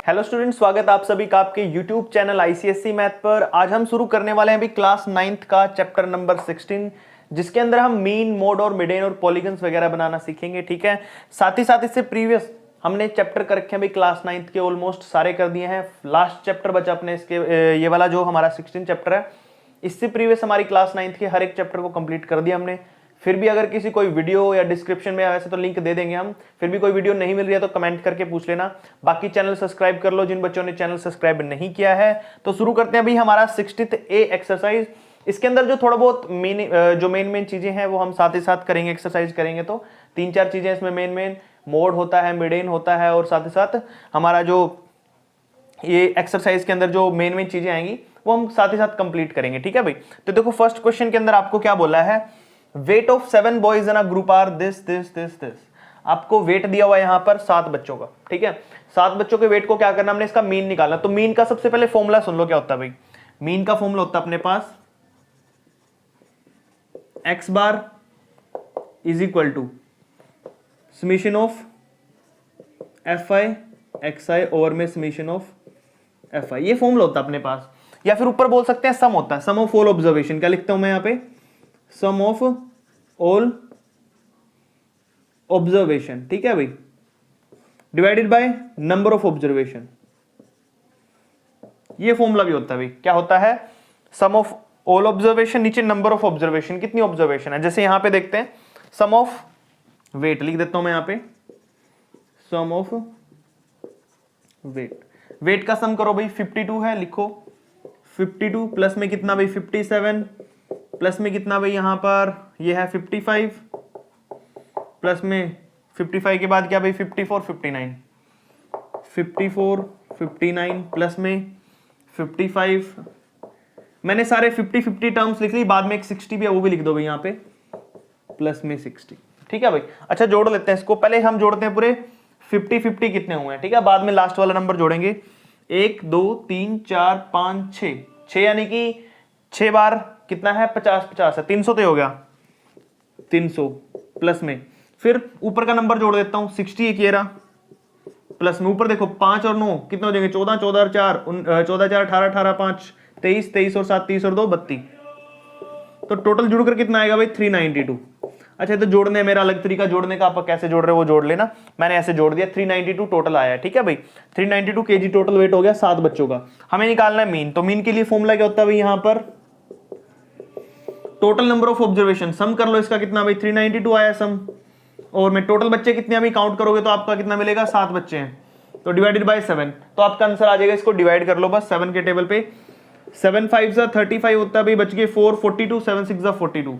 Hello student, स्वागत आप सभी का आपके यूट्यूब चैनल आईसीएसई मैथ पर। आज हम शुरू करने वाले हैं अभी क्लास 9th का चैप्टर नंबर 16, जिसके अंदर हम मीन, मोड और मिडेन और पॉलीगन्स वगैरह बनाना सीखेंगे। ठीक है, साथ ही साथ इससे प्रीवियस हमने चैप्टर कर रखे हैं अभी क्लास 9th के, ऑलमोस्ट सारे कर दिए हैं। लास्ट चैप्टर बचा अपने इसके, ये वाला जो हमारा 16 चैप्टर है, इससे प्रीवियस हमारी क्लास 9th के हर एक चैप्टर को कंप्लीट कर दिया हमने। फिर भी अगर किसी कोई वीडियो या डिस्क्रिप्शन में, वैसे तो लिंक दे देंगे हम, फिर भी कोई वीडियो नहीं मिल रही है तो कमेंट करके पूछ लेना। बाकी चैनल सब्सक्राइब कर लो जिन बच्चों ने चैनल सब्सक्राइब नहीं किया है। तो शुरू करते हैं अभी हमारा 60th ए एक्सरसाइज। इसके अंदर जो थोड़ा बहुत मेन चीजें हैं वो हम साथ ही साथ करेंगे, एक्सरसाइज करेंगे। तो 3-4 चीजें इसमें मेन मोड होता है, मिडेन होता है, और साथ ही साथ हमारा जो ये एक्सरसाइज के अंदर जो मेन चीजें आएंगी वो हम साथ ही साथ कंप्लीट करेंगे। ठीक है भाई, तो देखो फर्स्ट क्वेश्चन के अंदर आपको क्या बोला है, weight of 7 boys in a group are this this this this. आपको वेट दिया हुआ है यहां पर 7 बच्चों का। ठीक है, 7 बच्चों के वेट को क्या करना, हमने इसका मीन निकालना। तो मीन का सबसे पहले फॉर्मूला सुन लो, क्या होता है भाई। मीन का फॉर्मूला होता है अपने पास x bar is equal to summation of fi xi over में समेशन ऑफ fi। ये फॉर्मूला होता है अपने पास, या फिर ऊपर बोल सकते हैं सम होता है, सम ऑफ ऑल ऑब्जर्वेशन। क्या लिखता हूं मैं यहां पे, सम ऑफ ऑल ऑब्जर्वेशन। ठीक है भाई, divided by number of observation. ये फॉर्मूला भी होता है भाई, क्या होता है, सम ऑफ ऑल ऑब्जर्वेशन, नीचे नंबर ऑफ ऑब्जर्वेशन, कितनी ऑब्जर्वेशन है। जैसे यहां पे देखते हैं सम ऑफ वेट, लिख देता हूं मैं यहां पे सम ऑफ वेट। वेट का सम करो भाई, 52 है, लिखो 52 प्लस में कितना भाई 57, प्लस में कितना भाई यहां पर ये है 55, प्लस में 55 के बाद क्या भाई 54 59, 54 59 प्लस में 55। मैंने सारे 50 टर्म्स लिख ली, बाद में एक 60 भी है वो भी लिख दो भाई यहाँ पे, प्लस में 60। ठीक है भाई, अच्छा जोड़ लेते हैं इसको। पहले हम जोड़ते हैं पूरे 50 कितने हुए हैं। ठीक है, बाद में लास्ट वाला नंबर जोड़ेंगे। 1 2 3 4 5 6 यानी कि 6 बार कितना है 50 है, 300 तो हो गया 300, प्लस में फिर ऊपर का नंबर जोड़ देता हूं 60 एक ये रहा, प्लस में ऊपर देखो 5 और 9 कितने हो जाएंगे 14, 14 और 4 14 4 18, 18 5 23, 23 और 7 30 और 2 32। तो टोटल जुड़कर कितना आएगा भाई 392। अच्छा, तो जोड़ने मेरा अलग तरीका जोड़ने का, आप कैसे जोड़ रहे हो वो जोड़ लेना, मैंने ऐसे जोड़ दिया। 392 टोटल आया है। ठीक है भाई, 392 kg टोटल वेट हो गया 7 बच्चों का। हमें निकालना है मीन। तो मीन के लिए फॉर्मूला क्या होता है भाई, यहां पर टोटल नंबर ऑफ ऑब्जर्वेशन, सम कर लो इसका कितना भाई 392 आया सम, और में टोटल बच्चे कितने अभी काउंट करोगे तो आपका कितना मिलेगा 7 बच्चे हैं, तो डिवाइडेड बाय 7। तो आपका आंसर आ जाएगा, इसको डिवाइड कर लो बस 7 के टेबल पे। 7 5 35 होता है भाई, बच गए 4 42, 7 6 42।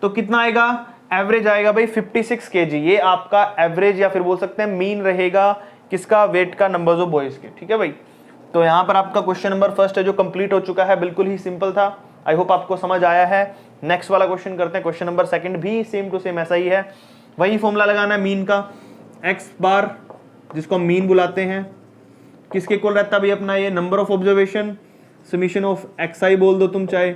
तो कितना आएगा, एवरेज आएगा भाई 56 kg। ये आपका एवरेज या फिर बोल सकते हैं मीन रहेगा किसका, वेट का, नंबर्स ऑफ बॉयज के। ठीक है भाई, तो यहां पर आपका क्वेश्चन नंबर फर्स्ट है जो कंप्लीट हो चुका है, बिल्कुल ही सिंपल था। आई होप आपको समझ आया है। नेक्स्ट वाला क्वेश्चन करते हैं, क्वेश्चन नंबर सेकंड भी सेम टू सेम ऐसा ही है, वही फॉर्मूला लगाना है मीन का। एक्स बार जिसको हम मीन बुलाते हैं, किसके इक्वल रहता है भाई अपना ये number of observation, summation of x i बोल दो तुम, चाहे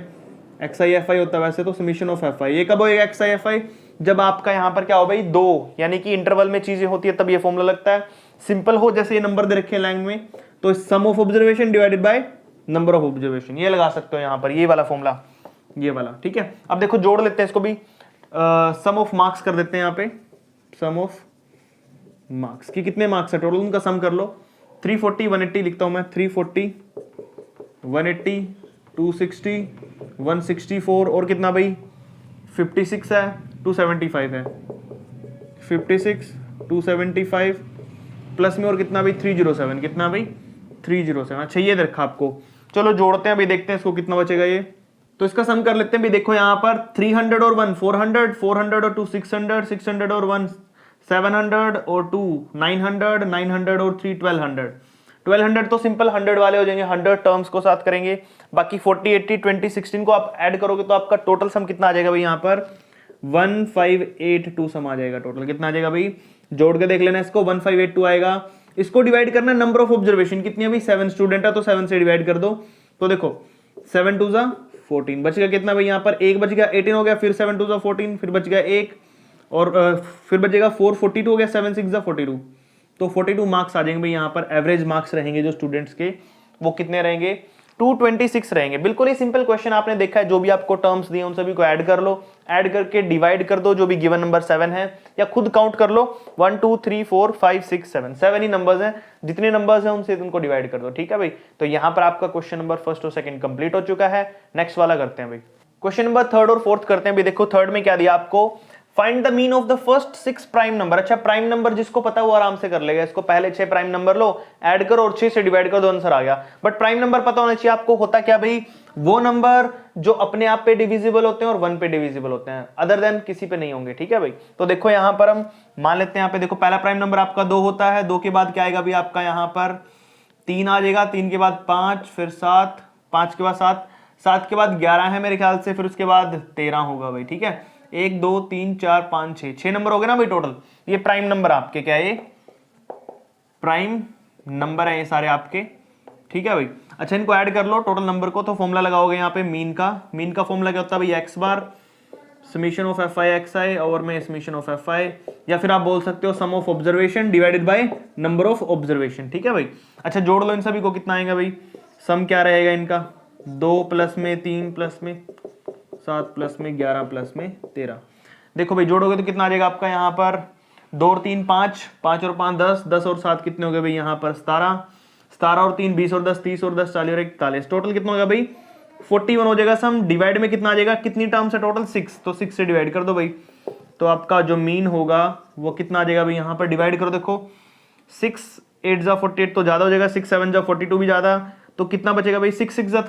एक्स आई एफ आई होता है वैसे तो, समीशन ऑफ एफ आई। ये कब होएगा एक्स आई एफ आई, जब आपका यहां पर क्या हो भाई 2 यानी कि इंटरवल में चीजें होती है तब ये फॉर्मूला लगता है। सिंपल हो जैसे ये नंबर दे रखे हैं लाइन में, तो sum of observation divided by number of observation, ये लगा सकते हो यहां पर, ये वाला फॉर्मूला, ये वाला। ठीक है, अब देखो जोड़ लेते हैं इसको भी, सम ऑफ मार्क्स कर देते हैं यहाँ पे, सम ऑफ मार्क्स की कितने मार्क्स है टोटल, उनका सम कर लो। 340 180 लिखता हूं मैं, 340 180 260 164 और कितना भाई 56 है 275 है, 56 275 प्लस में और कितना भाई 307, कितना भाई 307। अच्छा ये रखा आपको, चलो जोड़ते हैं भाई, देखते हैं इसको कितना बचेगा ये। तो इसका सम कर लेते हैं भी, देखो यहां पर 300 और 1 400, 400 और 2 600, 600 और 1 700 और 2 900, 900 और 3 1200। 1200 तो सिंपल 100 वाले हो जाएंगे, 100 टर्म्स को साथ करेंगे। बाकी 40 80 20 16 को आप ऐड करोगे तो आपका टोटल सम कितना आ जाएगा भाई, यहाँ पर 1582 सम आ जाएगा। टोटल कितना आ जाएगा भाई, जोड़ के देख लेना इसको, 1582 आएगा। इसको डिवाइड करना नंबर ऑफ ऑब्जर्वेशन कितनी है भाई, 7 स्टूडेंट है तो 7 से डिवाइड कर दो। तो देखो 7 2 14 बच गया कितना भाई, यहाँ पर 1 बच गया 18 हो गया, फिर 7 2 14, फिर बच गया 1 और फिर बचेगा 4 42 हो गया, 7 6 42, तो 42 मार्क्स आ जाएंगे भाई यहाँ पर। एवरेज मार्क्स रहेंगे जो स्टूडेंट्स के वो कितने रहेंगे, 226 रहेंगे। बिल्कुल ही सिंपल क्वेश्चन आपने देखा है, जो भी आपको टर्म्स दिए उन सभी को ऐड कर लो, ऐड करके डिवाइड कर दो जो भी गिवन नंबर 7 है, या खुद काउंट कर लो 1 2 3 4 5 6 7 7 ही नंबर्स हैं, जितने नंबर्स हैं उनसे उनको डिवाइड कर दो, ठीक है भाई। तो यहाँ पर आपका क्वेश्चन नंबर फर्स्ट और सेकंड कंप्लीट हो चुका है। नेक्स्ट वाला करते हैं भाई, क्वेश्चन नंबर थर्ड और फोर्थ करते हैं भाई। देखो थर्ड में क्या दिया आपको, find the mean of the first 6 prime number. अच्छा, प्राइम नंबर जिसको पता है वो आराम से कर लेगा, इसको पहले 6 प्राइम नंबर लो, ऐड करो और 6 से डिवाइड कर दो, आंसर आ गया। बट प्राइम नंबर पता होना चाहिए आपको, होता क्या भाई, वो नंबर जो अपने आप पे डिविजिबल होते हैं और 1 पे डिविजिबल होते हैं, अदर देन किसी पे नहीं होंगे, ठीक है भाई। तो देखो यहां पर हम मान लेते हैं, यहाँ पे देखो पहला प्राइम नंबर आपका 2 होता है, 2 के बाद क्या आएगा भाई आपका यहाँ पर 3 आ जाएगा, 3 के बाद 5, फिर 7, 5 के बाद 7, 7 के बाद 11 है मेरे ख्याल से, फिर उसके बाद 13 होगा भाई, ठीक है। 1 2 3 4 5 6 नंबर हो गए ना भाई टोटल। ये प्राइम नंबर आपके क्या है, ये प्राइम नंबर है ये सारे आपके, ठीक है भाई। अच्छा, इनको ऐड कर लो टोटल नंबर को, तो फॉर्मूला लगाओगे यहाँ पे मीन का फॉर्मूला क्या होता है भाई, x bar summation of f i x i और में समीशन ऑफ एफ आई, या फिर आप बोल सकते हो sum of observation divided by number of observation, ठीक है भाई। अच्छा, जोड़ लो इन सभी को, कितना आएगा भाई, सम क्या रहेगा इनका, 2 प्लस में 3 प्लस में 7 प्लस में 11 प्लस में 13। देखो भाई जोड़ोगे तो कितना आ जाएगा आपका यहाँ पर, 2 और 3 5, 5 और 5 10, 10 और 7 कितने हो गए भाई यहाँ पर 17, 17 और 3 20 और 10 30 और 10 40 और 41, टोटल कितना होगा भाई 41 हो जाएगा। सम डिवाइड में कितना आ जाएगा, कितनी टर्म्स है टोटल 6, तो 6 से डिवाइड कर दो भाई, तो आपका जो मीन होगा वो कितना आ जाएगा भाई यहाँ पर, डिवाइड करो। देखो 6 8 जा 48 तो ज्यादा हो जाएगा, 6 7 जा 42 भी ज्यादा, तो कितना बचेगा भाई 6 6 जा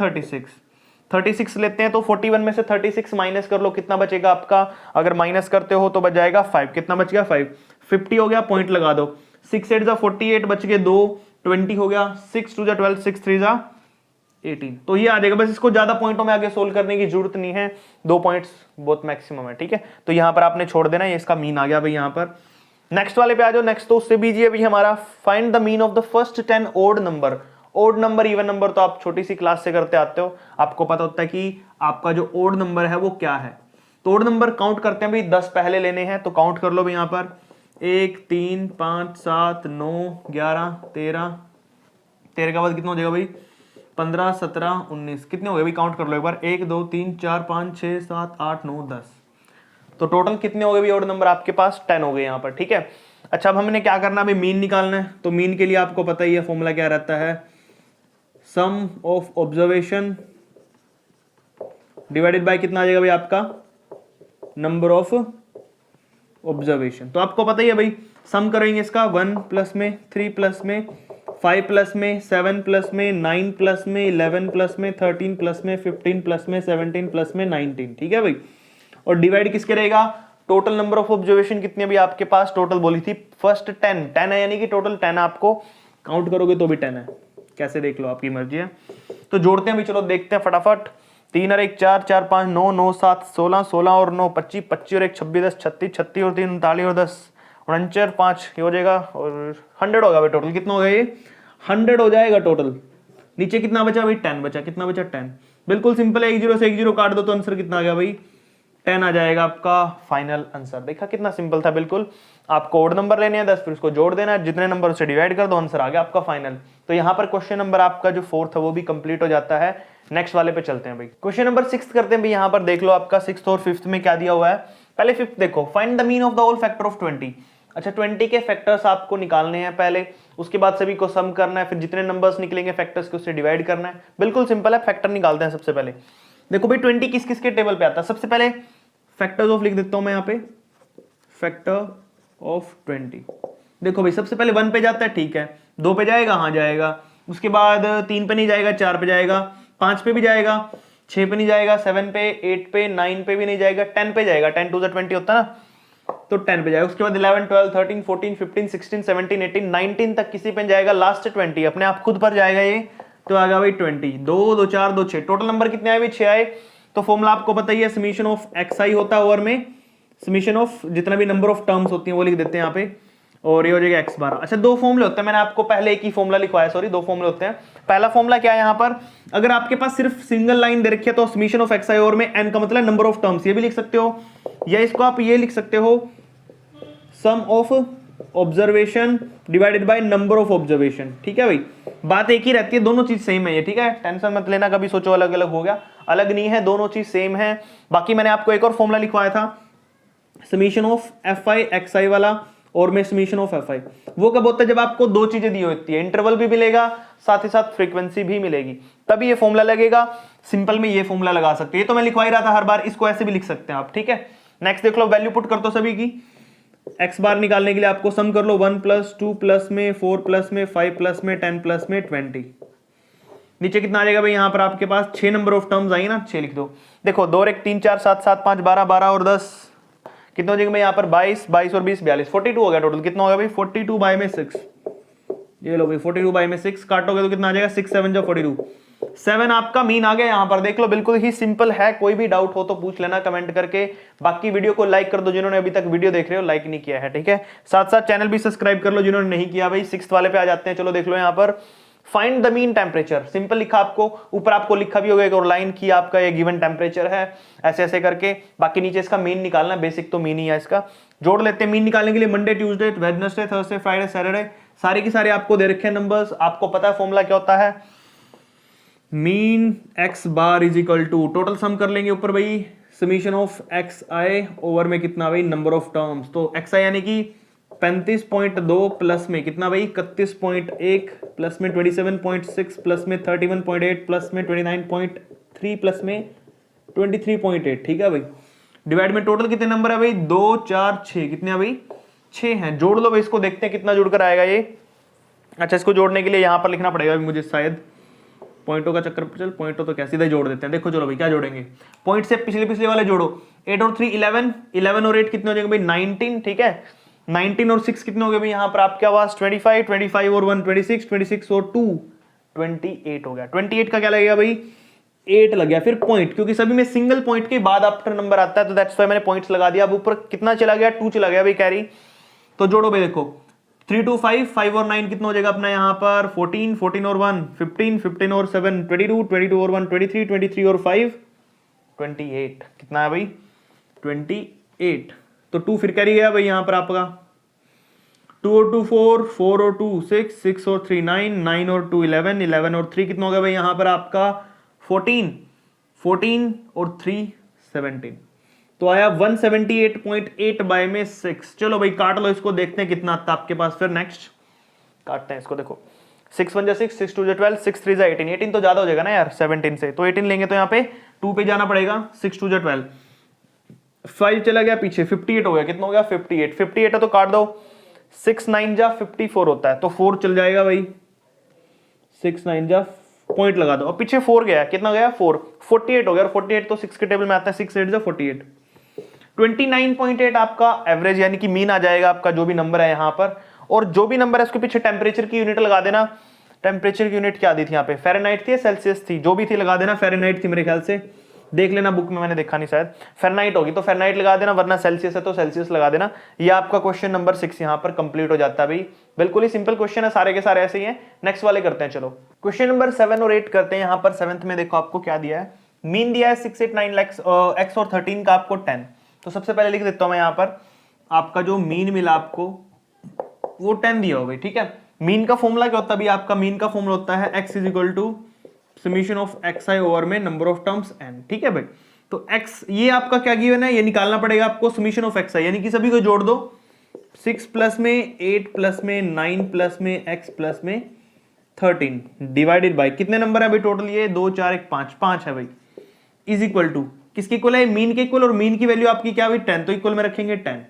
36 लेते हैं, तो 41 में से 36 माइनस कर लो, कितना बचेगा आपका, अगर माइनस करते हो तो बच जाएगा 5, कितना बच गया 5, 50 हो गया, पॉइंट लगा दो। 6 8 जा 48 बच गए 2, 20 हो गया, 6 2 जा 12, 6 3 जा 18, तो ये आ जाएगा। बस इसको ज्यादा पॉइंटों में आगे सोल्व करने की जरूरत नहीं है, 2 पॉइंट्स बहुत मैक्सिमम है, ठीक है। तो यहाँ पर आपने छोड़ देना, ये इसका मीन आ गया भाई यहाँ पर। नेक्स्ट वाले पे आ जाओ, नेक्स्ट तो उससे बीजिए भाई हमारा, find the mean of the first 10 odd number. Odd number even number तो आप छोटी सी क्लास से करते आते हो, आपको पता होता है कि आपका जो ओड नंबर है वो क्या है। तो ओड नंबर काउंट करते हैं भाई, 10 पहले लेने हैं, तो काउंट कर लो भाई यहाँ पर 1 3 5 7 9 11 13, 13 के बाद कितना हो जाएगा भाई 15 17 19, कितने हो गए भाई काउंट कर लो एक बार, 1 2 3 4 5 6 7 8 9 10, तो टोटल कितने हो गए भाई ओड नंबर आपके पास 10 हो गए यहाँ पर, ठीक है। अच्छा, अब हमने क्या करना है भाई, मीन निकालना है। तो मीन के लिए आपको पता ही है फॉर्मूला क्या रहता है, सम ऑफ ऑब्जर्वेशन डिवाइडेड बाय कितना आ जाएगा भाई आपका, नंबर ऑफ ऑब्जर्वेशन। तो आपको पता ही है भाई, सम करेंगे इसका 1 प्लस में 3 प्लस में 5 प्लस में 7 प्लस में 9 प्लस में 11 प्लस में 13 प्लस में 15 प्लस में 17 प्लस में 19, ठीक है भाई। और डिवाइड किसके रहेगा, टोटल नंबर ऑफ ऑब्जर्वेशन कितने भी आपके पास, टोटल बोली थी फर्स्ट 10 है, यानी कि टोटल 10 आपको काउंट करोगे तो भी 10 है, कैसे देख लो आपकी मर्जी है। तो जोड़ते हैं भी, चलो देखते हैं फटाफट। 3 और 1 4 4 5 9 9 7 16 16 और 9 25 25 और 1 26 10 36 36 और 3 39 और 10 49 5 ये हो जाएगा, और 100 होगा भाई टोटल, कितना हो गया ये 100 हो जाएगा टोटल। नीचे कितना बचा भाई 10 बचा, कितना बचा 10, बिल्कुल सिंपल है, 1 0 से 1 0 काट दो तो आंसर कितना आ गया भाई 10 आ जाएगा आपका फाइनल आंसर। देखा कितना सिंपल था, बिल्कुल आपको ओड नंबर लेने हैं 10, फिर उसको जोड़ देना है, जितने नंबर उससे डिवाइड कर दो आंसर आ गया आपका फाइनल। तो यहाँ पर क्वेश्चन नंबर आपका जो 4th है वो भी कंप्लीट हो जाता है। नेक्स्ट वाले पे चलते हैं भाई, क्वेश्चन नंबर 6 करते हैं भाई। यहाँ पर देख लो आपका 6th और 5th में क्या दिया हुआ है। पहले 5th देखो, find the mean of the whole factor of 20। अच्छा, 20 के फैक्टर्स आपको निकालने हैं पहले, उसके बाद सभी को सम करना है, फिर जितने नंबर्स निकलेंगे फैक्टर्स के उससे डिवाइड करना है। बिल्कुल सिंपल है, फैक्टर निकालते हैं सबसे पहले। देखो भाई 20 किस किस के टेबल पे आता है, सबसे पहले फैक्टर्स ऑफ लिख देता हूं मैं यहाँ पे, फैक्टर ऑफ 20। देखो भाई सबसे पहले 1 पे जाता है, ठीक है, 2 पे जाएगा, हाँ जाएगा, उसके बाद 3 पे नहीं जाएगा, 4 पे जाएगा, 5 पे भी जाएगा, 6 पे नहीं जाएगा, 7 पे, 8 पे, 9 पे भी नहीं जाएगा, 10 पे जाएगा, 10 2 20 होता है ना, तो 10 पे जाएगा। उसके बाद 11 12 13 14 15 16 17 18 19 तक किसी पे जाएगा, लास्ट 20 अपने आप खुद पर जाएगा ये, तो आ गया भाई 20। 2 2 4 2 6, टोटल नंबर कितने आए भाई 6 आए। तो फॉर्मूला आपको पता ही है, समीशन ऑफ एक्स आई होता है, और में समीशन ऑफ जितना भी नंबर ऑफ टर्म्स होती हैं वो लिख देते हैं यहाँ पे, और ये हो जाएगा x बार। अच्छा, 2 फॉर्मूले होते हैं, मैंने आपको पहले एक ही फॉर्मूला लिखवाया, सॉरी 2 फॉर्मूले होते हैं। पहला फॉर्मूला क्या है यहाँ पर, अगर आपके पास सिर्फ सिंगल लाइन दे रखी है तो समीशन ऑफ एक्स आई और में n का मतलब नंबर ऑफ टर्म्स, ये भी लिख सकते हो, या इसको आप ये लिख सकते हो sum of observation divided by number of observation. ठीक है भाई, बात एक ही रहती है, दोनों चीज सेम है ये। ठीक है, टेंशन मत लेना कभी सोचो अलग अलग हो गया, अलग नहीं है, दोनों चीज सेम है। बाकी मैंने आपको एक और फॉर्मूला लिखवाया था summation of f i x i वाला, और में समीशन ऑफ एफ आई। वो कब होता है, जब आपको दो चीजें दी होती है, इंटरवल भी मिलेगा साथ ही साथ फ्रीक्वेंसी भी मिलेगी, तभी ये फॉर्मूला लगेगा। सिंपल में ये फॉर्मूला लगा सकते हैं, ये तो मैं लिखवा ही रहा था हर बार, इसको ऐसे भी लिख सकते हैं आप। ठीक है, नेक्स्ट देख लो, वैल्यू पुट कर दो सभी की। एक्स बार निकालने के लिए आपको सम कर लो, 1 + 2 + में 4 + में 5 + में 10 + में 20। नीचे कितना आ जाएगा भाई, यहां पर आपके पास 6 नंबर ऑफ टर्म्स आई ना, 6 लिख दो। देखो 2 और 1 3 4 7 7 5 12 12 और 10 कितना हो जाएगा भाई, यहाँ पर 22 22 और 20 42 42 हो गया टोटल। कितना होगा भाई, 42 बाय में 6। ये लो भाई 42 बाय में 6 काटोगे तो कितना आ जाएगा, 6 7 जो 42, 7 आपका मीन आ गया यहाँ पर। देख लो बिल्कुल ही सिंपल है, कोई भी डाउट हो तो पूछ लेना कमेंट करके। बाकी वीडियो को लाइक कर दो जिन्होंने अभी तक वीडियो देख रहे हो लाइक नहीं किया है। ठीक है, साथ साथ चैनल भी सब्सक्राइब कर लो जिन्होंने नहीं किया भाई। 6th वाले पे आ जाते हैं, चलो देख लो यहाँ पर find the mean temperature. Simple लिखा आपको, ऊपर आपको लिखा भी होगा एक और लाइन की आपका ये गिवन टेम्परेचर है, ऐसे ऐसे करके। बाकी नीचे इसका मीन निकालना, बेसिक तो मीन ही है इसका। जोड़ लेते हैं मीन निकालने के लिए, Monday Tuesday Wednesday Thursday Friday Saturday, सारे की सारे आपको दे रखे हैं नंबर्स। आपको पता है फॉर्मूला क्या होता है, mean x bar is equal to, total sum कर लेंगे ऊपर भाई, summation of x i over में कितना भाई, नंबर ऑफ टर्म्स। तो एक्स आई यानी कि 35.2 प्लस में कितना भाई, 31.1 प्लस में 27.6 प्लस में 31.8 प्लस में 29.3 प्लस में 23.8। ठीक है भाई, डिवाइड में टोटल कितने नंबर है भाई, 2 4 6, कितने हैं भाई, 6 हैं। जोड़ लो भाई इसको, देखते हैं कितना जुड़कर आएगा ये। अच्छा, इसको जोड़ने के लिए यहां पर लिखना पड़ेगा मुझे शायद, पॉइंटों का चक्कर, चल पॉइंटों तो क्या सीधा जोड़ देते हैं। देखो चलो भाई क्या जोड़ेंगे, पॉइंट से पिछले पिछले वाले जोड़ो, 8 और 3 11, 11 और 8 कितने हो जाएंगे भाई, 19। ठीक है, 19 और 6 कितने हो गए भाई, यहां पर आपके आवाज 25, 25 और 1 26, 26 और 2 28 हो गया। 28 का क्या लगेगा भाई, 8 लग गया। फिर पॉइंट, क्योंकि सभी में सिंगल पॉइंट के बाद आफ्टर नंबर आता है, तो दैट्स व्हाई मैंने पॉइंट्स लगा दिया। अब ऊपर कितना चला गया, 2 चला गया भाई कैरी। तो जोड़ो भाई, देखो 3 2 5 5 और 9 कितना हो जाएगा अपना यहाँ पर, 14 14 और 1 15 15 और 7 22 22 और 1 23 23 और 5 28। कितना है भाई, 28। तो 2 फिर कैरी गया भाई यहाँ पर आपका, 2 और 2 4 4 और 2 6 6 और 3 9 9 और 2 11 11 और 3 कितना हो गया भाई यहाँ पर आपका 14 14 और 3 17। तो आया 178.8 बाय में 6। चलो भाई काट लो इसको, देखते हैं कितना आता आपके पास। फिर नेक्स्ट काटते हैं इसको, देखो 6 1 6 6 2 12 6 3 18, 18 तो ज्यादा हो जाएगा ना यार 17 से, तो 18 लेंगे तो यहाँ पे 2 पे जाना पड़ेगा, 6 2 12, 5 चला गया पीछे, 58 हो गया। कितना हो गया, 58 58 है तो काट दो, 6 9 जा 54 होता है, तो 4 चल जाएगा भाई, 6 9 जा पॉइंट लगा दो, और पीछे 4 गया, कितना गया 4, 48 हो गया। 48 तो 6 के टेबल में आता है, 6 8 जा 48, 29.8 आपका एवरेज यानी कि मीन आ जाएगा आपका, जो भी नंबर है यहाँ पर। और जो भी नंबर है उसके पीछे टेम्परेचर की यूनिट लगा देना। टेम्परेचर की यूनिट क्या दी थी यहाँ पे, फ़ारेनहाइट थी या सेल्सियस थी, जो भी थी लगा देना। फ़ारेनहाइट थी मेरे ख्याल से, देख लेना बुक में, मैंने देखा नहीं शायद। फ़ारेनहाइट होगी तो फ़ारेनहाइट लगा देना, वरना सेल्सियस है तो सेल्सियस लगा देना। ये आपका क्वेश्चन नंबर 6 यहाँ पर कंप्लीट हो जाता है भाई। बिल्कुल ही सिंपल क्वेश्चन है, सारे के सारे ऐसे ही हैं। नेक्स्ट वाले करते हैं, चलो क्वेश्चन नंबर 7 और 8 करते हैं। यहाँ पर 7th में देखो आपको क्या दिया है, मीन दिया है 6 8 9 लाख एक्स और 13 का आपको 10। तो सबसे पहले लिख देता हूं मैं यहाँ पर, आपका जो मीन मिला आपको वो 10 दिया हो भाई। ठीक है, मीन का फॉर्मूला क्या होता है भाई, आपका मीन का फॉर्मूला होता है x is equal to summation of x i over में नंबर ऑफ टर्म्स n। ठीक है भाई, तो x ये आपका क्या गिवन है, ये निकालना पड़ेगा आपको समीशन ऑफ एक्स आई, यानी कि सभी को जोड़ दो, 6 प्लस में 8 प्लस में 9 प्लस में x प्लस में 13 डिवाइडेड बाई कितने नंबर है भाई टोटल, ये 2 4 1 5 5 है भाई, इज इक्वल टू किसके इक्वल है, मीन के इक्वल। और मीन की वैल्यू आपकी क्या हुई 10, तो इक्वल में रखेंगे 10।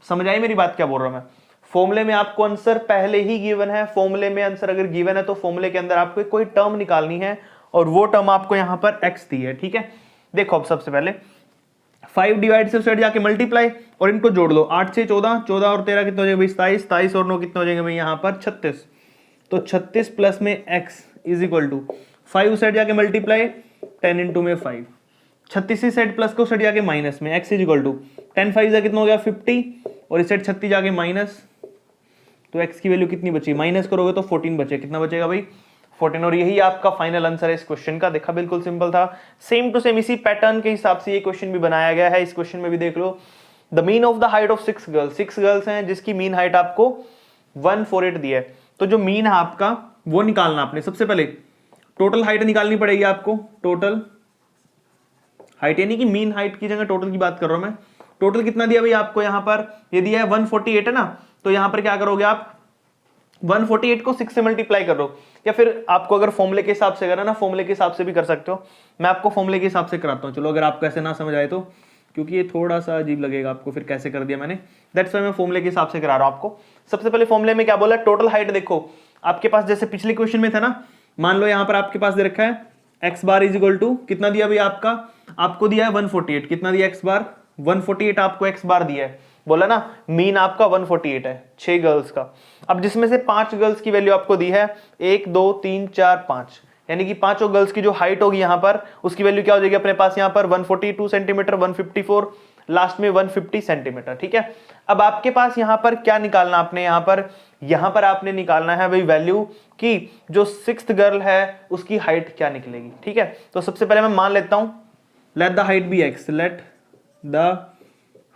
समझ आई मेरी बात क्या बोल रहा हूं मैं। फॉर्मूले में आपको आंसर पहले ही गिवन है, फॉर्मूले में आंसर अगर गिवन है तो फॉर्मूले के अंदर आपको कोई टर्म निकालनी है, और वो टर्म आपको यहां पर x दी है। ठीक है, देखो अब सबसे पहले 5 डिवाइड से साइड जाके मल्टीप्लाई और इनको जोड़ लो, 8 से 14 14 और 13 कितने हो जाएंगे भाई 27 27 और 9 कितने हो जाएंगे भाई यहाँ पर 36। तो 36 प्लस में x is equal to 5 side जाके मल्टीप्लाई 10 इंटू में 5, 36 साइड प्लस को साइड जाके माइनस में, x इज इक्वल टू 10 5 जा कितना हो गया 50, और इस साइड 36 जाके माइनस, तो x की वैल्यू कितनी बची, माइनस करोगे तो 14 बचे, कितना बचेगा भाई 14। और यही आपका फाइनल आंसर है इस क्वेश्चन का। देखा बिल्कुल सिंपल था, सेम टू सेम इसी पैटर्न के हिसाब से ये क्वेश्चन भी बनाया गया है। इस क्वेश्चन में भी देख लो the mean of the height of 6 girls, 6 girls हैं जिसकी मीन हाइट आपको 148 दी है। तो जो मीन है आपका वो निकालना आपने। सबसे पहले टोटल हाइट निकालनी पड़ेगी आपको, टोटल हाइट यानी कि मीन हाइट की जगह टोटल की बात कर रहा हूं मैं। टोटल कितना दिया भाई आपको, यहां पर ये दिया है 148 है ना, तो यहां पर क्या करोगे आप 148 को 6 से मल्टीप्लाई कर लो, या फिर आपको अगर फॉर्मूले के हिसाब से करना ना, फॉर्मूले के हिसाब से भी कर सकते हो। मैं आपको फॉर्मूले के हिसाब से कराता हूं, चलो अगर आपको ऐसे ना समझ आए तो, क्योंकि ये थोड़ा सा अजीब लगेगा आपको फिर कैसे कर दिया मैंने, दैट्स व्हाई मैं फॉर्मूले के हिसाब से करा रहा हूं आपको। सबसे पहले फॉर्मूले में क्या बोला, टोटल हाइट देखो आपके पास जैसे पिछले क्वेश्चन में था ना, मान लो यहां पर आपके पास दे रखा है x bar is equal to कितना दिया भाई आपका, आपको दिया है 148, कितना दिया एक्स बार 148 आपको एक्स बार दिया है, बोला ना मीन आपका 148 है 6 गर्ल्स का। अब जिसमें से 5 गर्ल्स की वैल्यू आपको दी है 1 2 3 4 5, यानी कि पांचों गर्ल्स की जो हाइट होगी यहां पर उसकी वैल्यू क्या हो जाएगी अपने पास यहां पर 142 सेंटीमीटर, 154, लास्ट में 150 सेंटीमीटर। ठीक है, अब आपके पास यहां पर क्या निकालना आपने, यहां पर आपने निकालना है भाई वैल्यू की जो 6th गर्ल है उसकी हाइट क्या निकलेगी। ठीक है, तो सबसे पहले मैं मान लेता हूं let the height be x, let the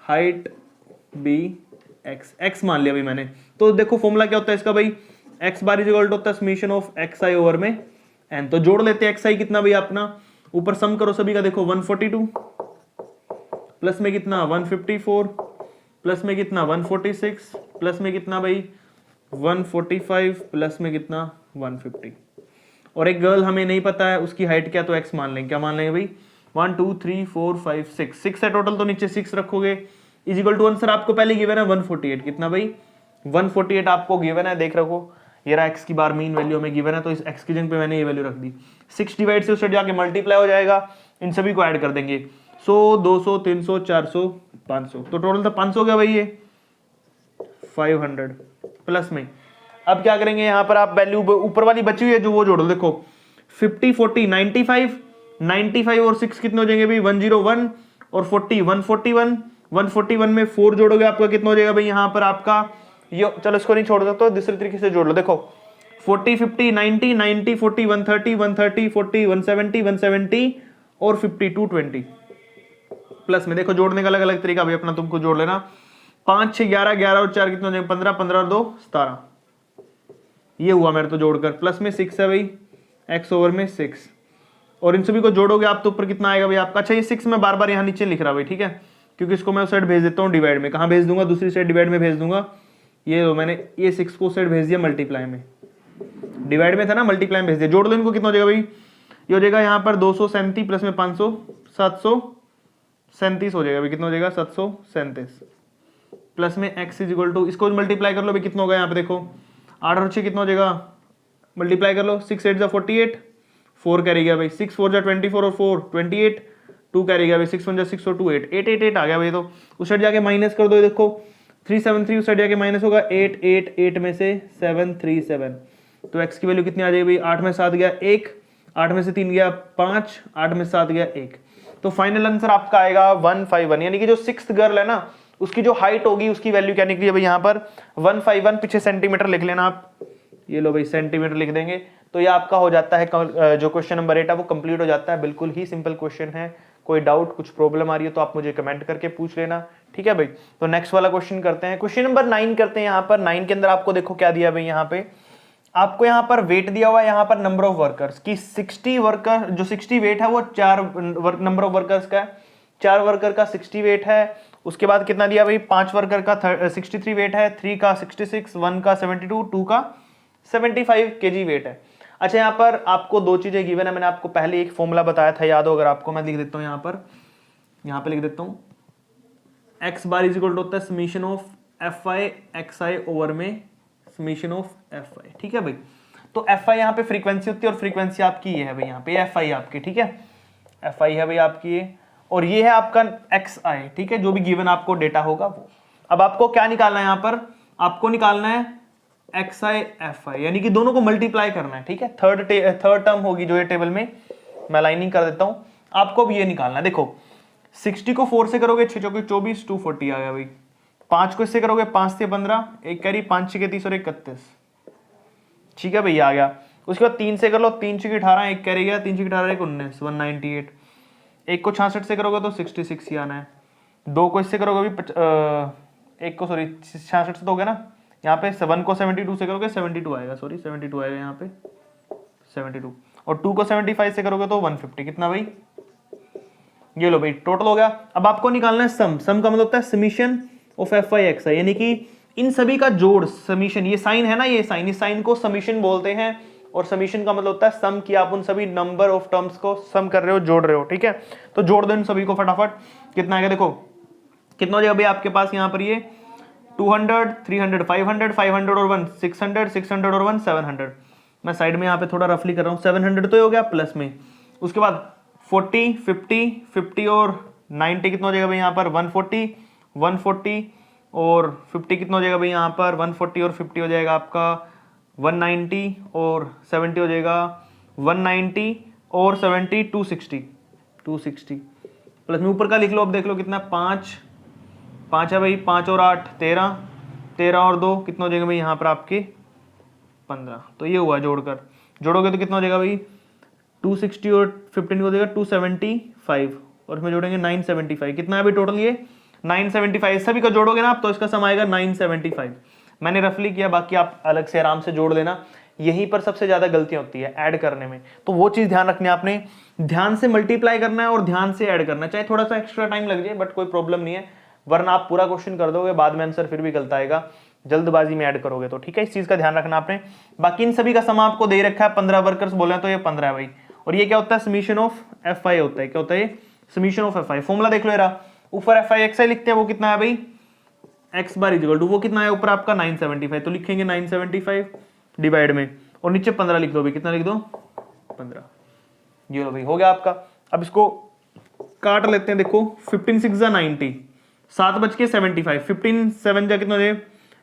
height be x, x मान लिया भाई मैंने। तो देखो फॉर्मूला क्या होता है इसका भाई, x bar is equal to होता है summation of x i over में एन। तो जोड़ लेते हैं एक्स आई कितना भाई अपना, ऊपर सम करो सभी का, देखो 142 प्लस में कितना 154 प्लस में कितना 146 प्लस में कितना भाई 145 प्लस में कितना 150, और एक गर्ल हमें नहीं पता है उसकी हाइट क्या, तो एक्स मान लेंगे। क्या मान लेंगे भाई 1 2 3 4 5 6, 6 है टोटल, तो नीचे 6 रखोगे इज इक्वल टू आंसर आपको पहले गिवन है 148, कितना भाई 148 आपको गिवन है, देख रखो ये रहा एक्स की बार मीन वैल्यू हमें गिवन है, तो इस एक्स की जगह पे मैंने ये वैल्यू रख दी। 6 डिवाइड से उस साइड जाके मल्टीप्लाई हो जाएगा, इन सभी को ऐड कर देंगे 100 200 300 400 500, तो टोटल तो 500 का भाई ये 500 प्लस में। अब क्या करेंगे यहाँ पर आप वैल्यू ऊपर वाली बची हुई है जो वो जोड़ो, देखो 50 40 95, 95 और 6 कितने हो जाएंगे भाई 101, और 40 141, 141 में 4 जोड़ोगे आपका कितना हो जाएगा भाई यहाँ पर आपका ये, चलो इसको नहीं छोड़ सकते, दूसरे तरीके से जोड़ लो, देखो 40 50 90 90 40 130 130 40 170 170 और 50 220 प्लस में। देखो जोड़ने का अलग अलग तरीका भाई अपना तुमको जोड़ लेना, 5 6 11 11 और 4 कितना हो जाएगा 15 15 और 2 17, ये हुआ मेरे तो जोड़कर, प्लस में 6 है भाई एक्स ओवर में 6, और इन सभी को जोड़ोगे आप तो ऊपर कितना आएगा भाई आपका। अच्छा ये 6 मैं बार बार यहाँ नीचे लिख रहा भाई, ठीक है, क्योंकि इसको मैं उस साइड भेज देता हूँ डिवाइड में, कहाँ भेज दूंगा दूसरी साइड डिवाइड में भेज दूंगा, ये लो मैंने ये 6 को साइड भेज दिया मल्टीप्लाई में, डिवाइड में था ना मल्टीप्लाई में भेज दिया, जोड़ दो इनको, कितना हो जाएगा भाई ये हो जाएगा यहाँ पर 237 प्लस में 500 737 हो जाएगा भाई, कितना हो जाएगा 737 प्लस में एक्स इज इक्वल टू, इसको मल्टीप्लाई कर लो भाई कितना होगा यहाँ पे देखो 8 और 6 कितना हो जाएगा, मल्टीप्लाई कर लो 6 8 48, 4 कैरी गया भाई 6 4 24 और 4 28, 2 कैरी गया भाई 6 1 6 और 2 8 8 8 8 आ गया भाई। तो उस साइड जाके माइनस कर दो, देखो 373 उस साइड जाके माइनस होगा 8 8 8 में से 737, तो एक्स की वैल्यू कितनी आ जाएगी भाई 8 में 7 गया 1, 8 में से 3 गया 5, 8 में 7 गया 1, तो फाइनल आंसर आपका आएगा 151, यानी कि जो 6th गर्ल है ना उसकी जो हाइट होगी उसकी वैल्यू क्या निकली है भाई यहाँ पर 151, पीछे सेंटीमीटर लिख लेना आप, ये लो भाई सेंटीमीटर लिख देंगे, तो ये आपका हो जाता है जो क्वेश्चन नंबर 8 है वो कंप्लीट हो जाता है। बिल्कुल ही सिंपल क्वेश्चन है, कोई डाउट कुछ प्रॉब्लम आ रही है तो आप मुझे कमेंट करके पूछ लेना, ठीक है भाई। तो नेक्स्ट वाला क्वेश्चन करते हैं, क्वेश्चन नंबर 9 करते हैं। यहाँ पर 9 के अंदर आपको देखो क्या दिया भाई, यहाँ पे आपको यहाँ पर वेट दिया हुआ है, यहाँ पर नंबर ऑफ वर्कर्स की 60 वर्कर, जो 60 वेट है वो 4 नंबर ऑफ वर्कर्स का है, 4 वर्कर का 60 वेट है। उसके बाद कितना दिया भाई 5 वर्कर का 63 वेट है, 3 का 66, 1 का 72, 2 का 75 kg वेट है। अच्छा यहाँ पर आपको दो चीजें गिवन है, मैंने आपको पहले एक फॉर्मूला बताया था, याद हो अगर आपको, मैं लिख देता हूँ यहाँ पे लिख देता हूँ, x bar is equal to होता है summation of f i x i over में समीशन ऑफ एफ आई, ठीक है भाई। तो एफ आई यहाँ पे फ्रीक्वेंसी होती है और फ्रीक्वेंसी आपकी ये है भाई, यहाँ पे एफ आई आपकी, ठीक है, एफ आई है भाई आपकी ये, और ये है आपका एक्स आई, ठीक है, जो भी गिवन आपको डेटा होगा वो। अब आपको क्या निकालना है यहाँ पर, आपको निकालना है एक्स आई एफ आई, यानी कि दोनों को मल्टीप्लाई करना है, ठीक है। थर्ड टर्म होगी जो ये टेबल में, मैं लाइनिंग कर देता हूं, आपको भी ये निकालना है। देखो 60 को 4 से करोगे 6 चौके 24, 240 आ गया भाई, 5 को इससे करोगे 5 से 15, एक कैरी 5 6 30 और 31, ठीक है भाई आ गया। उसके बाद 3 से कर लो, 3 6 18, एक कैरी गया, 3 6 18 19, 198, एक को 66 से करोगे तो 66 ही आना है, 2 को इससे करोगे अभी 1 को सॉरी 66 से तो हो गया ना, यहाँ पे 1 को 72 से करोगे 72 आएगा, सॉरी 72 आएगा यहाँ पे 72, और 2 को 75 से करोगे तो 150, कितना भाई, ये लो भाई टोटल हो गया। अब आपको निकालना है सम, सम का मतलब होता है summation of f i x i, यानी कि इन सभी का जोड़, समीशन, ये साइन है ना, ये साइन, इस साइन को समीशन बोलते हैं, और समीशन का मतलब होता है सम, कि आप उन सभी नंबर ऑफ टर्म्स को सम कर रहे हो, जोड़ रहे हो, ठीक है। तो जोड़ दो इन सभी को फटाफट, कितना आएगा देखो, कितना हो जाएगा भाई आपके पास यहाँ पर, ये 200, 300, 500, 500 और 1 600, 600 और 1 700, मैं साइड में यहाँ पे थोड़ा रफली कर रहा हूँ, 700 तो हो गया प्लस में, उसके बाद 40, 50, 50 और 90 कितना हो जाएगा भाई यहाँ पर 140, 140 और 50 कितना हो जाएगा भाई यहाँ पर 140 और 50 हो जाएगा आपका 190 और 70 हो जाएगा 190 और 70 260 प्लस में ऊपर का लिख लो, अब देख लो कितना, 5 है भाई, 5 और 8 13, 13 और 2 कितना हो जाएगा भाई यहाँ पर आपके 15। तो ये हुआ जोड़कर, जोड़ोगे तो कितना हो जाएगा भाई 260 और 15 हो जाएगा 275, और इसमें जोड़ेंगे 975, कितना है भाई टोटल, ये 975, सभी का जोड़ोगे ना आप तो इसका सम आएगा 975। मैंने रफली किया, बाकी आप अलग से आराम से जोड़ लेना, यहीं पर सबसे ज्यादा गलतियां होती है ऐड करने में, तो वो चीज ध्यान रखनी है आपने, ध्यान से मल्टीप्लाई करना है और ध्यान से ऐड करना है, चाहे थोड़ा सा एक्स्ट्रा टाइम लग जाए बट कोई प्रॉब्लम नहीं है, वरना आप पूरा क्वेश्चन कर दोगे, बाद में आंसर फिर भी गलत आएगा, जल्दबाजी में ऐड करोगे तो, ठीक है, इस चीज का ध्यान रखना आपने। बाकी इन सभी का सम आपको दे रखा है, 15 वर्कर्स बोले तो ये 15 है भाई, और ये क्या होता है, समीशन ऑफ एफ आई होता है, क्या होता है, summation of f I. Formula देख लो यार, ऊपर एफ आई एक्स आई लिखते हैं, वो कितना है भाई एक्स बार इक्वल टू, वो कितना है ऊपर आपका 975, तो लिखेंगे 975 डिवाइड में, और नीचे 15 लिख दो भाई, कितना लिख दो 15, ये लो भाई हो गया आपका। अब इसको काट लेते हैं, देखो 15 6 जा 90, 7 बज के 75, 15 7 जा कितना हो जाए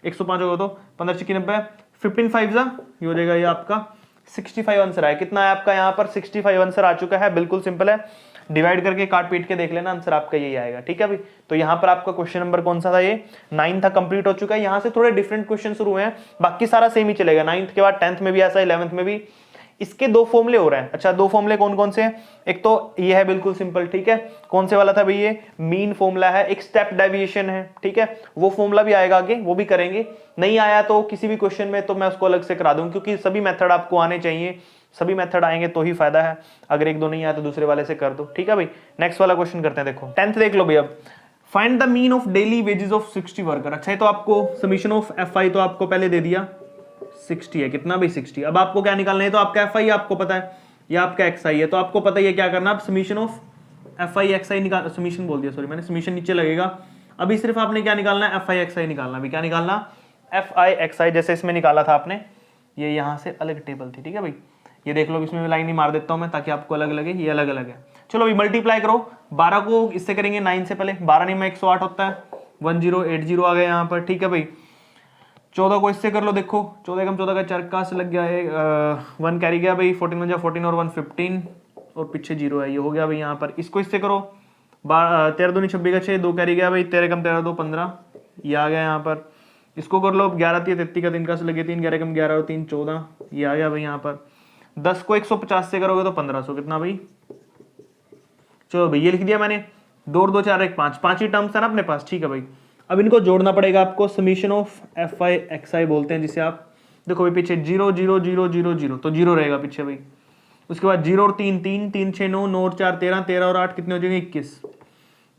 105 होगा, तो 15 6 90, 15 5 जा ये हो जाएगा, ये आपका 65 आंसर आया, कितना है आपका यहाँ पर 65 आंसर आ चुका है, बिल्कुल सिंपल है, डिवाइड करके काट पीट के देख लेना, आंसर आपका यही आएगा, ठीक है भाई। तो यहाँ पर आपका क्वेश्चन नंबर कौन सा था, ये 9 था, कंप्लीट हो चुका है। यहाँ से थोड़े डिफरेंट क्वेश्चन शुरू हुए हैं, बाकी सारा सेम ही चलेगा, 9th के बाद 10th में भी ऐसा, 11th में भी। इसके 2 फॉर्मूले हो रहे हैं। अच्छा, 2 फॉर्मूले कौन कौन से हैं, एक तो ये है बिल्कुल सिंपल, ठीक है, कौन से वाला था भाई, ये मीन फॉर्मूला है, एक स्टेप डेविएशन है, ठीक है, वो फॉर्मूला भी आएगा आगे, वो भी करेंगे, नहीं आया तो किसी भी क्वेश्चन में तो मैं उसको अलग से करा दूंगा, क्योंकि सभी मेथड आपको आने चाहिए, सभी मेथड आएंगे तो ही फायदा है, अगर 1 2 नहीं आया तो दूसरे वाले से कर दो, ठीक है भाई। नेक्स्ट वाला क्वेश्चन करते हैं, देखो 10th देख लो भाई। अब find the mean of daily wages of 60 worker. अच्छा, तो आपको समीशन ऑफ एफ आई तो आपको पहले दे दिया 60 है, कितना भाई 60, अब आपको क्या निकालना है, तो आपका एफ आई आपको पता है, या आपका एक्स आई है, तो आपको पता ही है क्या करना, आप summation of f i x i निकाल, समीशन बोल दिया सॉरी मैंने, समीशन नीचे लगेगा, अभी सिर्फ आपने क्या निकालना है, एफ आई एक्स आई निकालना, अभी क्या निकालना, एफ आई एक्स आई, जैसे इसमें निकाला था आपने, ये यहाँ से अलग टेबल थी, ठीक है भाई, ये देख लो, इसमें लाइन ही मार देता हूं मैं ताकि आपको अलग लगे, ये अलग अलग है। चलो अभी मल्टीप्लाई करो, 12 को इससे करेंगे 9 से पहले, 12 नहीं में 108 होता है, 1080 आ गया यहाँ पर, ठीक है भाई। 14 को इससे कर लो, देखो 14 कम 14 का चरका से लग गया है, 1 कैरी गया भाई, 14 में 14 और 1 15 और पीछे 0 है, ये हो गया भाई यहाँ पर। इसको इससे करो, 13 दूनी 26 का 6, 2 कैरी गया भाई, 13 कम 13 2 15, ये आ गया यहाँ पर। इसको कर लो, 11 33 का 3 का से लगे 3, 11 कम 11 और 3 14, ये आ गया भाई यहाँ पर। 10 को 150 से करोगे तो 1500, कितना भाई, चलो भाई ये लिख दिया मैंने, 2 और 2 4 1 5, 5 ही टर्म्स है ना अपने पास, ठीक है भाई। अब इनको जोड़ना पड़ेगा आपको, summation of f i x i बोलते हैं जिसे आप, देखो भाई पीछे 0 0 0 0 0, तो 0 रहेगा पीछे भाई, उसके बाद 0 और 3 3 3 6 9 9 और 4 13 13 और 8 कितने हो जाएंगे 21,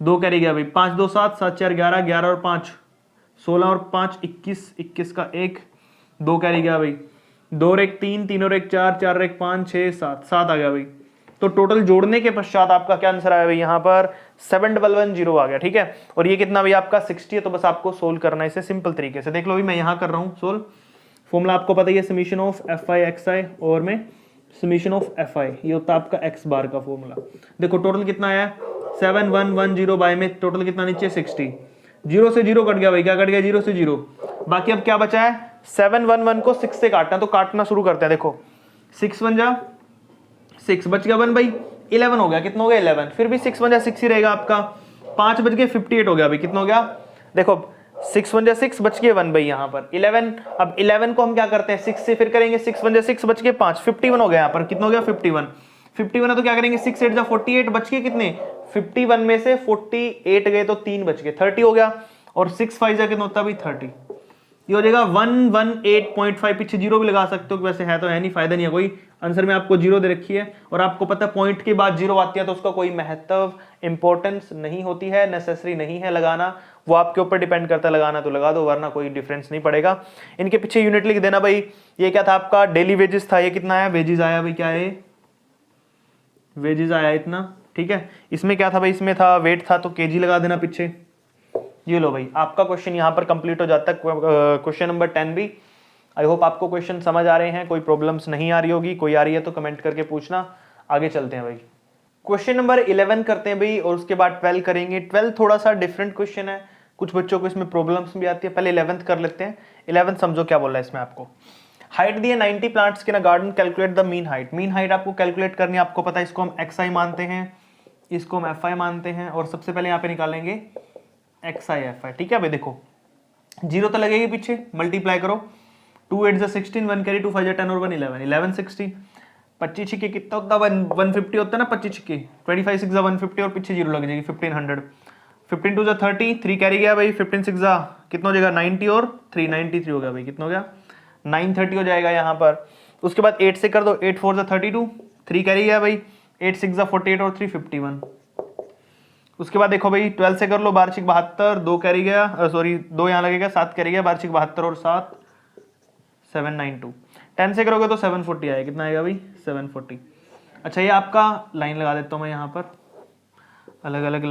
2 कैरी गया भाई, 5 2 7 7 4 11 11 और 5 16 और 5 21 21 का 1, 2 कैरी गया भाई, 2 और 1 3 3 और 1 4 4 और 1 5 6 7 7 आ गया भाई। तो टोटल जोड़ने के पश्चात आपका क्या आंसर आया भाई, यहाँ पर 7110 आ गया, ठीक है। और ये कितना भाई आपका 60 है, तो बस आपको सोल्व करना है इसे सिंपल तरीके से, देख लो भाई मैं यहाँ कर रहा हूँ सोल्व। फॉर्मूला आपको पता ही है, summation of f i x i और में समीशन ऑफ एफ आई, ये होता है आपका एक्स बार का फॉर्मूला। देखो टोटल कितना आया 7110 बाय में टोटल कितना नीचे 60, 0 से 0 कट गया भाई, क्या कट गया 0 से 0, बाकी अब क्या बचा है 711 को 6 से काटना, तो काटना शुरू करते हैं। देखो 6 1 जा 6 बच गया 1 भाई, 11 हो गया, कितना हो गया 11, फिर भी 6 1 जा 6 ही रहेगा आपका, 5 बच गए 58 हो गया भाई, कितना हो गया, देखो 6 1 जा 6 बच गए 1 भाई यहाँ पर 11। अब 11 को हम क्या करते हैं 6 से फिर करेंगे, 6 1 जा 6 बच गए 5, 51 हो गया यहाँ पर, कितना हो गया 51, 51 है तो क्या करेंगे 6 8 जा 48, बच के कितने 51 में से 48 गए तो 3 बच गए 30 हो गया, और 6 5 जा कितना होता है भाई 30, ये हो जाएगा 118.5। पीछे जीरो भी लगा सकते हो, वैसे है तो है नहीं, फायदा नहीं है कोई, आंसर में आपको जीरो दे रखी है, और आपको पता है पॉइंट के बाद जीरो आती है तो उसका कोई महत्व इंपॉर्टेंस नहीं होती है, नेसेसरी नहीं है लगाना, वो आपके ऊपर डिपेंड करता है, लगाना तो लगा दो वरना कोई डिफरेंस नहीं पड़ेगा। इनके पीछे यूनिट लिख देना भाई। ये क्या था आपका डेली वेजेस था, ये कितना आया वेजेस आया भाई, क्या है वेजेस आया इतना, ठीक है। इसमें क्या था भाई, इसमें था वेट था तो केजी लगा देना पीछे। ये लो भाई आपका क्वेश्चन यहाँ पर कंप्लीट हो जाता है, क्वेश्चन नंबर 10 भी। आई होप आपको क्वेश्चन समझ आ रहे हैं, कोई प्रॉब्लम्स नहीं आ रही होगी, कोई आ रही है तो कमेंट करके पूछना। आगे चलते हैं भाई, क्वेश्चन नंबर 11 करते हैं भाई, और उसके बाद 12 करेंगे। 12 थोड़ा सा डिफरेंट क्वेश्चन है, कुछ बच्चों को इसमें प्रॉब्लम्स भी आती है। पहले 11th कर लेते हैं। 11th समझो क्या बोल रहा है इसमें आपको। हाइट दी है 90 प्लांट्स के ना garden, calculate the mean height. Mean height आपको कैलकुलेट करनी है, आपको पता है इसको हम XI मानते हैं, इसको हम FI मानते हैं, और सबसे पहले यहाँ पे निकालेंगे XI FI, ठीक है भाई। देखो जीरो तो लगेगी पीछे, मल्टीप्लाई करो, 2 8 जा 16, 1 कैरी 2 5 जा 10 और 1 11, 11 16, 25 छिके कितना होता है 150 होता है ना, 25 छिके 25 6 जा 150 और पीछे जीरो लग जाएगी 1500, 15 2 जा 30, 3 कैरी गया भाई, 15 6 जा कितना हो जाएगा 90 और 3 93 हो गया भाई, कितना हो गया 930 हो जाएगा यहाँ पर। उसके बाद 8 से कर दो, 8 4 जा 32, 3 कैरी गया भाई, 8 6 जा 48 और 3 51। उसके बाद देखो भाई 12 से कर लो, 12 6 72, 2 कैरी गया, सॉरी 2 यहाँ लगेगा, 7 कैरी गया, 12 6 72 और 7 792। 10 से करोगे तो 740 आएगा, कितना आएगा भाई 740। अच्छा ये आपका लाइन लगा देता हूँ मैं यहाँ पर, अलग अलग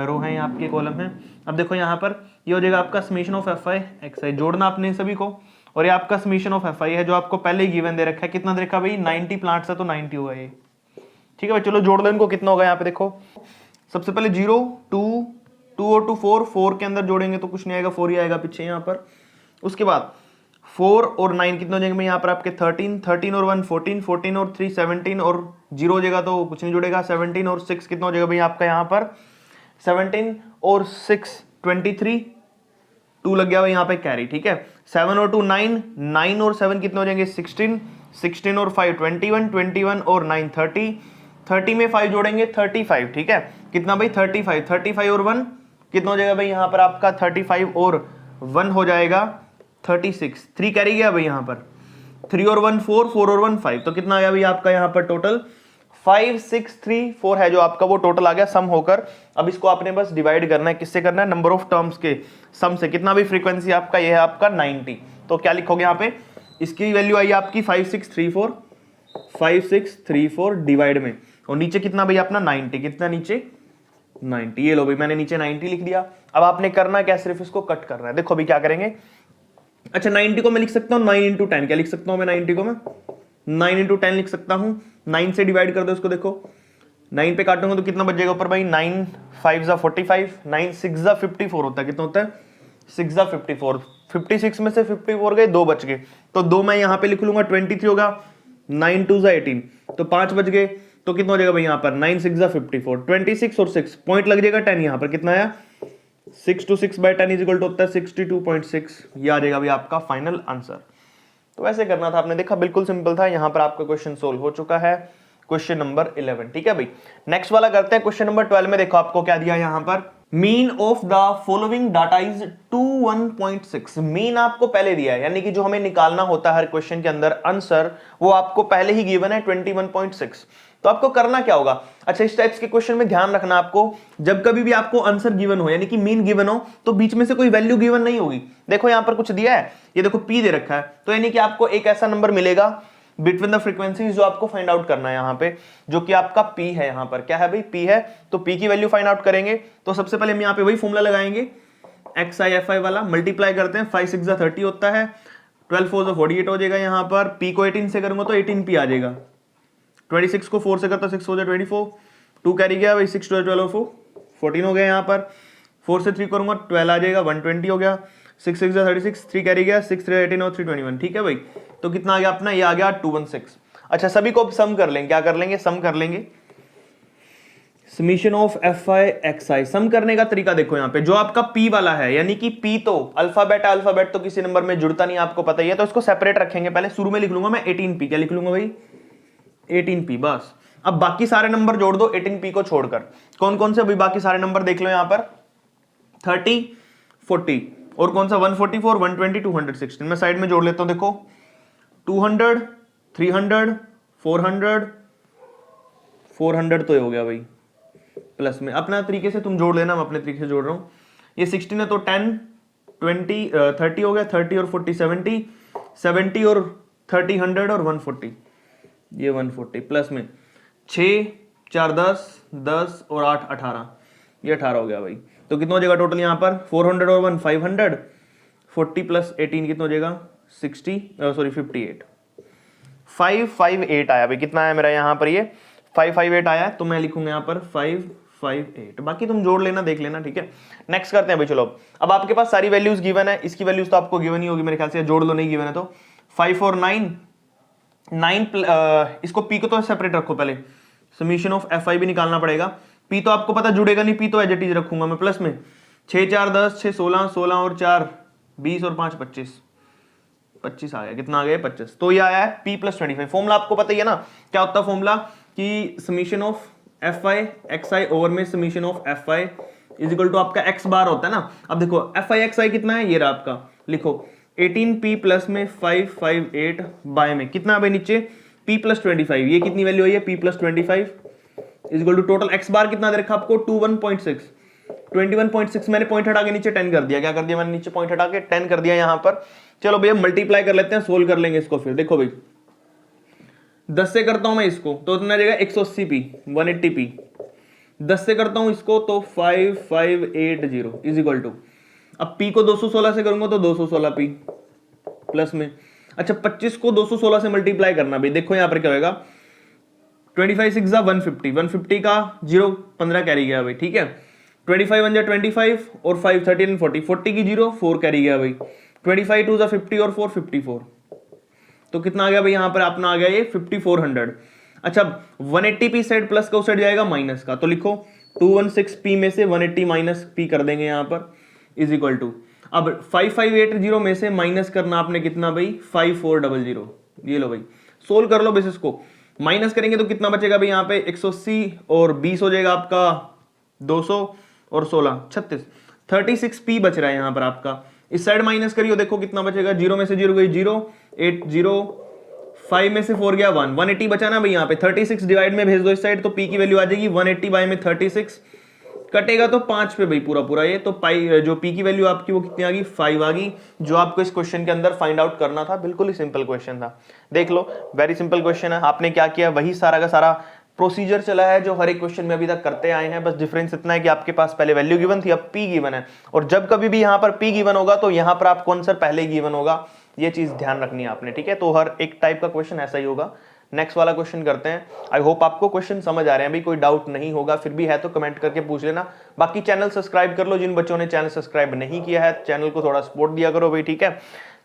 रो हैं यहाँ आपके कॉलम हैं। अब देखो यहाँ पर ये हो जाएगा आपका समीशन ऑफ FI XI, जोड़ना आपने सभी को, और ये आपका समीशन ऑफ FI है जो आपको पहले ही गिवन दे रखा है। कितना दे रखा भाई 90 प्लांट्स है तो 90 होगा ये, ठीक है भाई। चलो जोड़ लो इनको, कितना होगा यहाँ पे देखो, सबसे पहले 0 2 2 और 2 4, 4 के अंदर जोड़ेंगे तो कुछ नहीं आएगा, 4 ही आएगा पीछे यहाँ पर। उसके बाद 4 और 9 कितने हो जाएंगे यहाँ पर आपके 13, 13 और 1 14, 14 और 3 17, और 0 हो जाएगा तो कुछ नहीं जुड़ेगा, 17 और 6 कितना हो जाएगा भाई आपका यहाँ पर 17 और 6 23, 2 लग गया भाई यहाँ पे कैरी, ठीक है। 7 और 2 9, 9 और 7 कितने हो जाएंगे 16, 16 और 5 21, 21 और 9 30, 30 में 5 जोड़ेंगे 35, ठीक है। कितना भाई 35, 35 और 1 कितना हो जाएगा भाई यहाँ पर आपका 35 और 1 हो जाएगा 36, 3 कैरी गया भाई यहाँ पर, 3 और 1 4, 4 और 1 5, तो कितना आया भाई आपका यहाँ पर टोटल 5 6 3 4 है जो आपका वो टोटल आ गया सम होकर। अब इसको आपने बस डिवाइड करना है, किससे करना है नंबर ऑफ टर्म्स के सम से। कितना भी फ्रीक्वेंसी आपका ये है आपका 90, तो क्या लिखोगे यहाँ पे, इसकी वैल्यू आई आपकी 5634, 5634 डिवाइड में, और नीचे कितना भाई अपना 90, कितना नीचे 90, ये लो भाई मैंने नीचे 90 लिख दिया। अब आपने करना क्या, सिर्फ इसको कट करना है। देखो अभी क्या करेंगे, अच्छा 90 को मैं लिख सकता हूँ 9 इंटू 10, क्या लिख सकता हूँ मैं 90 को मैं 9 इंटू 10 लिख सकता हूँ। 9 से डिवाइड कर दो इसको, देखो 9 पे काटूंगा तो कितना बच जाएगा ऊपर भाई 9 5 जा 45, 9 6 जा 54 होता है, कितना होता है 6 जा 54, 56 में से 54 गए, 2 बच गए, तो 2 मैं यहाँ पे लिख लूंगा 23 होगा, 9 2 जा 18, तो 5 बच गए, तो कितना हो जाएगा भाई यहाँ पर 9 6 जा 54, 26 और 6 पॉइंट लग जाएगा 10, यहाँ पर कितना आया 6 to 6 by 10 is equal to होता है 62.6, ये आ जाएगा भाई आपका फाइनल आंसर। तो ऐसे करना था, आपने देखा बिल्कुल सिंपल था। यहाँ पर आपका क्वेश्चन सोल्व हो चुका है, क्वेश्चन नंबर 11, ठीक है भाई। नेक्स्ट वाला करते हैं, क्वेश्चन नंबर 12 में देखो आपको क्या दिया यहाँ पर, mean of the following data is 21.6। Mean आपको पहले दिया है, यानी कि जो हमें निकालना होता है हर क्वेश्चन के अंदर आंसर, वो आपको पहले ही गिवन है 21.6। तो आपको करना क्या होगा, अच्छा इस टाइप्स के क्वेश्चन में ध्यान रखना आपको, जब कभी भी आपको आंसर गिवन हो यानी कि मीन गिवन हो तो बीच में से कोई वैल्यू गिवन नहीं होगी। देखो यहां पर कुछ दिया है, ये देखो पी दे रखा है, तो यानी कि आपको एक ऐसा नंबर मिलेगा बिटवीन द फ्रीक्वेंसीज जो आपको फाइंड आउट करना है यहाँ पे, जो कि आपका पी है। यहाँ पर क्या है भाई पी है, तो पी की वैल्यू फाइंड आउट करेंगे। तो सबसे पहले हम यहाँ पे वही फॉर्मूला लगाएंगे XI FI वाला, मल्टीप्लाई करते हैं, 5 6 30 होता है, 12 4 48 हो जाएगा। यहाँ पर पी को 18 से करूंगा तो 18p आ जाएगा, 26 को 4 से करता 6 हो जाए 24, 2 कैरी गया भाई, 6 12 12 14 हो गया। यहाँ पर 4 से 3 करूंगा 12 आ जाएगा, 120 हो गया, 6 6 36, 3 कैरी गया, 6 3 18 और 3 21, ठीक है भाई। तो कितना आ गया अपना, ये आ गया 216। अच्छा सभी को सम कर लेंगे, क्या कर लेंगे, सम कर लेंगे, समीशन ऑफ FI XI। सम करने का तरीका देखो यहाँ पे, जो आपका P वाला है यानी कि P तो अल्फाबेट तो किसी नंबर में जुड़ता नहीं, आपको पता ही है, तो इसको सेपरेट रखेंगे। पहले शुरू में लिख लूंगा मैं 18p, क्या लिख लूंगा भाई 18p बस। अब बाकी सारे नंबर जोड़ दो 18p को छोड़कर। कौन कौन से अभी बाकी सारे नंबर देख लो यहां पर, 30, 40 और कौन सा 144, 120, 216। मैं साइड में जोड़ लेता हूं, देखो 200, 300, 400, 400 तो ये हो गया भाई प्लस में। अपना तरीके से तुम जोड़ लेना, मैं अपने तरीके से जोड़ रहा हूं। ये 16 है तो 10, 20, 30 हो गया, 30 और 40 70, 70 और 30 100 और 140, ये 140 प्लस में 6, 4 10, 10 और 8 18, ये 18 हो गया भाई। तो कितना हो जाएगा टोटल यहाँ पर, 400 और 1 500, 40 प्लस 18 कितना हो जाएगा 60, सॉरी 58, 558 आया भाई। कितना आया मेरा यहाँ पर, ये 558 आया, तो मैं लिखूंगा यहाँ पर 558। बाकी तुम जोड़ लेना, देख लेना, ठीक है। नेक्स्ट करते हैं भाई, चलो अब आपके पास सारी वैल्यूज गिवन है, इसकी वैल्यूज तो आपको गिवन ही होगी मेरे ख्याल से, जोड़ लो, नहीं गिवन है तो 5 और 9, 9 इसको p को तो सेपरेट रखो पहले, समीशन ऑफ fi भी निकालना पड़ेगा। p तो आपको पता जुड़ेगा नहीं, p तो एज इट इज रखूंगा मैं प्लस में 6 4 10, 6 16, 16 और 4 20 और 5 25, 25 आ गया। कितना आ गया 25, तो ये आया है p प्लस 25। फॉर्मूला आपको पता ही है ना, क्या होता है फॉर्मूला, कि summation of fi xi over में summation of fi is equal to आपका x बार होता है ना। अब देखो fi xi कितना है, ये रहा आपका, लिखो 18p प्लस में 558 बाय में कितना भाई नीचे p प्लस 25, ये कितनी वैल्यू है p plus 25 is equal to total x bar कितना दे रखा आपको 21.6, 21.6 मैंने पॉइंट हटा के नीचे 10 कर दिया। क्या कर दिया मैंने, नीचे पॉइंट हटा के 10 कर दिया यहां पर। चलो भैया मल्टीप्लाई कर लेते हैं, सोल्व कर लेंगे इसको फिर। देखो भाई 10 से करता हूं मैं इसको तो इतना जाएगा 180p 180p, 10 से करता हूं इसको तो 5580 इज इक्वल टू, अब p को 216 से करूंगा तो 216p प्लस में, अच्छा 25 को 216 से मल्टीप्लाई करना भाई। देखो यहां पर क्या होगा, 25 6 150, 150 का 0 15 कैरी गया भाई, ठीक है। 25 1 25 और 5 13 and 40, 40 की 0 4 कैरी गया भाई, 25 2 50 और 4 54, तो कितना आ गया भाई यहाँ पर अपना आ गया ये 5400। अच्छा 180p साइड प्लस का उस साइड जाएगा माइनस का, तो लिखो 216p में से 180 माइनस p कर देंगे यहाँ पर इज इक्वल टू, अब 5580 में से माइनस करना आपने कितना भाई 5400, ये लो भाई सोल्व कर लो बस इसको, माइनस करेंगे तो कितना बचेगा भाई यहाँ पे 180 और 20 हो जाएगा आपका 200 और 16 36, 36p बच रहा है यहाँ पर आपका। इस साइड माइनस करियो, देखो कितना बचेगा, 0 में से 0 गई 0, 8 0, 5 में से 4 गया 1, 180 बचा ना भाई यहाँ पे, 36 डिवाइड में भेज दो इस साइड तो p की वैल्यू आ जाएगी 180 बाय में 36, कटेगा तो 5 पे भाई पूरा पूरा ये, तो पाई जो p की वैल्यू आपकी वो कितनी आ गई 5 आ गई, जो आपको इस क्वेश्चन के अंदर फाइंड आउट करना था। बिल्कुल ही सिंपल क्वेश्चन था, देख लो वेरी सिंपल क्वेश्चन है। आपने क्या किया, वही सारा का सारा प्रोसीजर चला है जो हर एक क्वेश्चन में अभी तक करते आए हैं, बस डिफरेंस इतना है कि आपके पास पहले वैल्यू गिवन थी, अब p गिवन है, और जब कभी भी यहाँ पर p गिवन होगा तो यहाँ पर आपको आंसर पहले गिवन होगा, ये चीज ध्यान रखनी है आपने, ठीक है। तो हर एक टाइप का क्वेश्चन ऐसा ही होगा। नेक्स्ट वाला क्वेश्चन करते हैं। आई होप आपको क्वेश्चन समझ आ रहे हैं भाई, कोई डाउट नहीं होगा, फिर भी है तो कमेंट करके पूछ लेना। बाकी चैनल सब्सक्राइब कर लो, जिन बच्चों ने चैनल सब्सक्राइब नहीं किया है चैनल को थोड़ा सपोर्ट दिया करो भाई, ठीक है।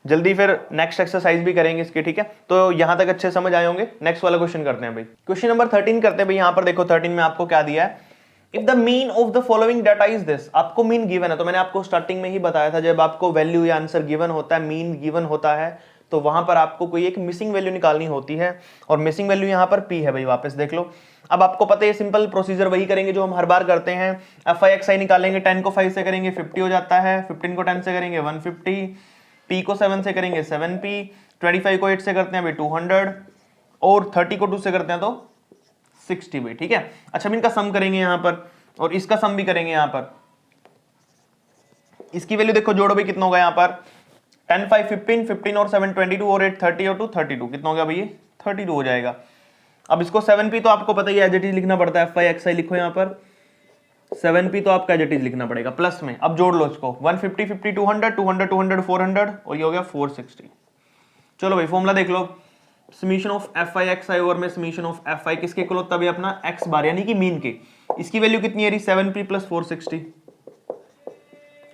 जल्दी फिर नेक्स्ट एक्सरसाइज भी करेंगे इसके, ठीक है। तो यहां तक अच्छे समझ आए होंगे। नेक्स्ट वाला क्वेश्चन करते हैं भाई, क्वेश्चन नंबर 13 करते हैं भाई। यहां पर देखो 13 में आपको क्या दिया है, if the mean of the following data is this, आपको मीन गिवन है, तो मैंने आपको स्टार्टिंग में ही बताया था जब आपको वैल्यू या आंसर गिवन होता है, मीन गिवन होता है, तो वहां पर आपको कोई एक मिसिंग वैल्यू निकालनी होती है, और मिसिंग वैल्यू यहां पर p है भाई, वापस देख लो। अब आपको पता है सिंपल प्रोसीजर वही करेंगे जो हम हर बार करते हैं, fi xi निकालेंगे, 10 को 5 से करेंगे 50 हो जाता है, 15 को 10 से करेंगे 150, p को 7 से करेंगे 7p, 25 को 8 से करते हैं भाई 200, और 30 को 2 से करते हैं तो 60 भाई, ठीक है। अच्छा इनका सम करेंगे यहाँ पर, और इसका सम भी करेंगे यहाँ पर। इसकी वैल्यू देखो जोड़ो भाई कितना होगा यहाँ पर, 10 5 15, 15 और 7 22 और 8 30 और 2 32, कितना हो गया भाई 32 हो जाएगा। अब इसको 7p तो आपको पता ही है एज इट इज लिखना पड़ता है, fi xi लिखो यहाँ पर, 7p तो आपका एज इट इज लिखना पड़ेगा प्लस में। अब जोड़ लो इसको, 150 50 200 200 200 400 और ये हो गया 460। चलो भाई फॉर्मूला देख लो, summation of fi xi over में समीशन ऑफ fi किसके इक्वल होता है अपना x बार यानी कि मीन के। इसकी वैल्यू कितनी है 7p प्लस 460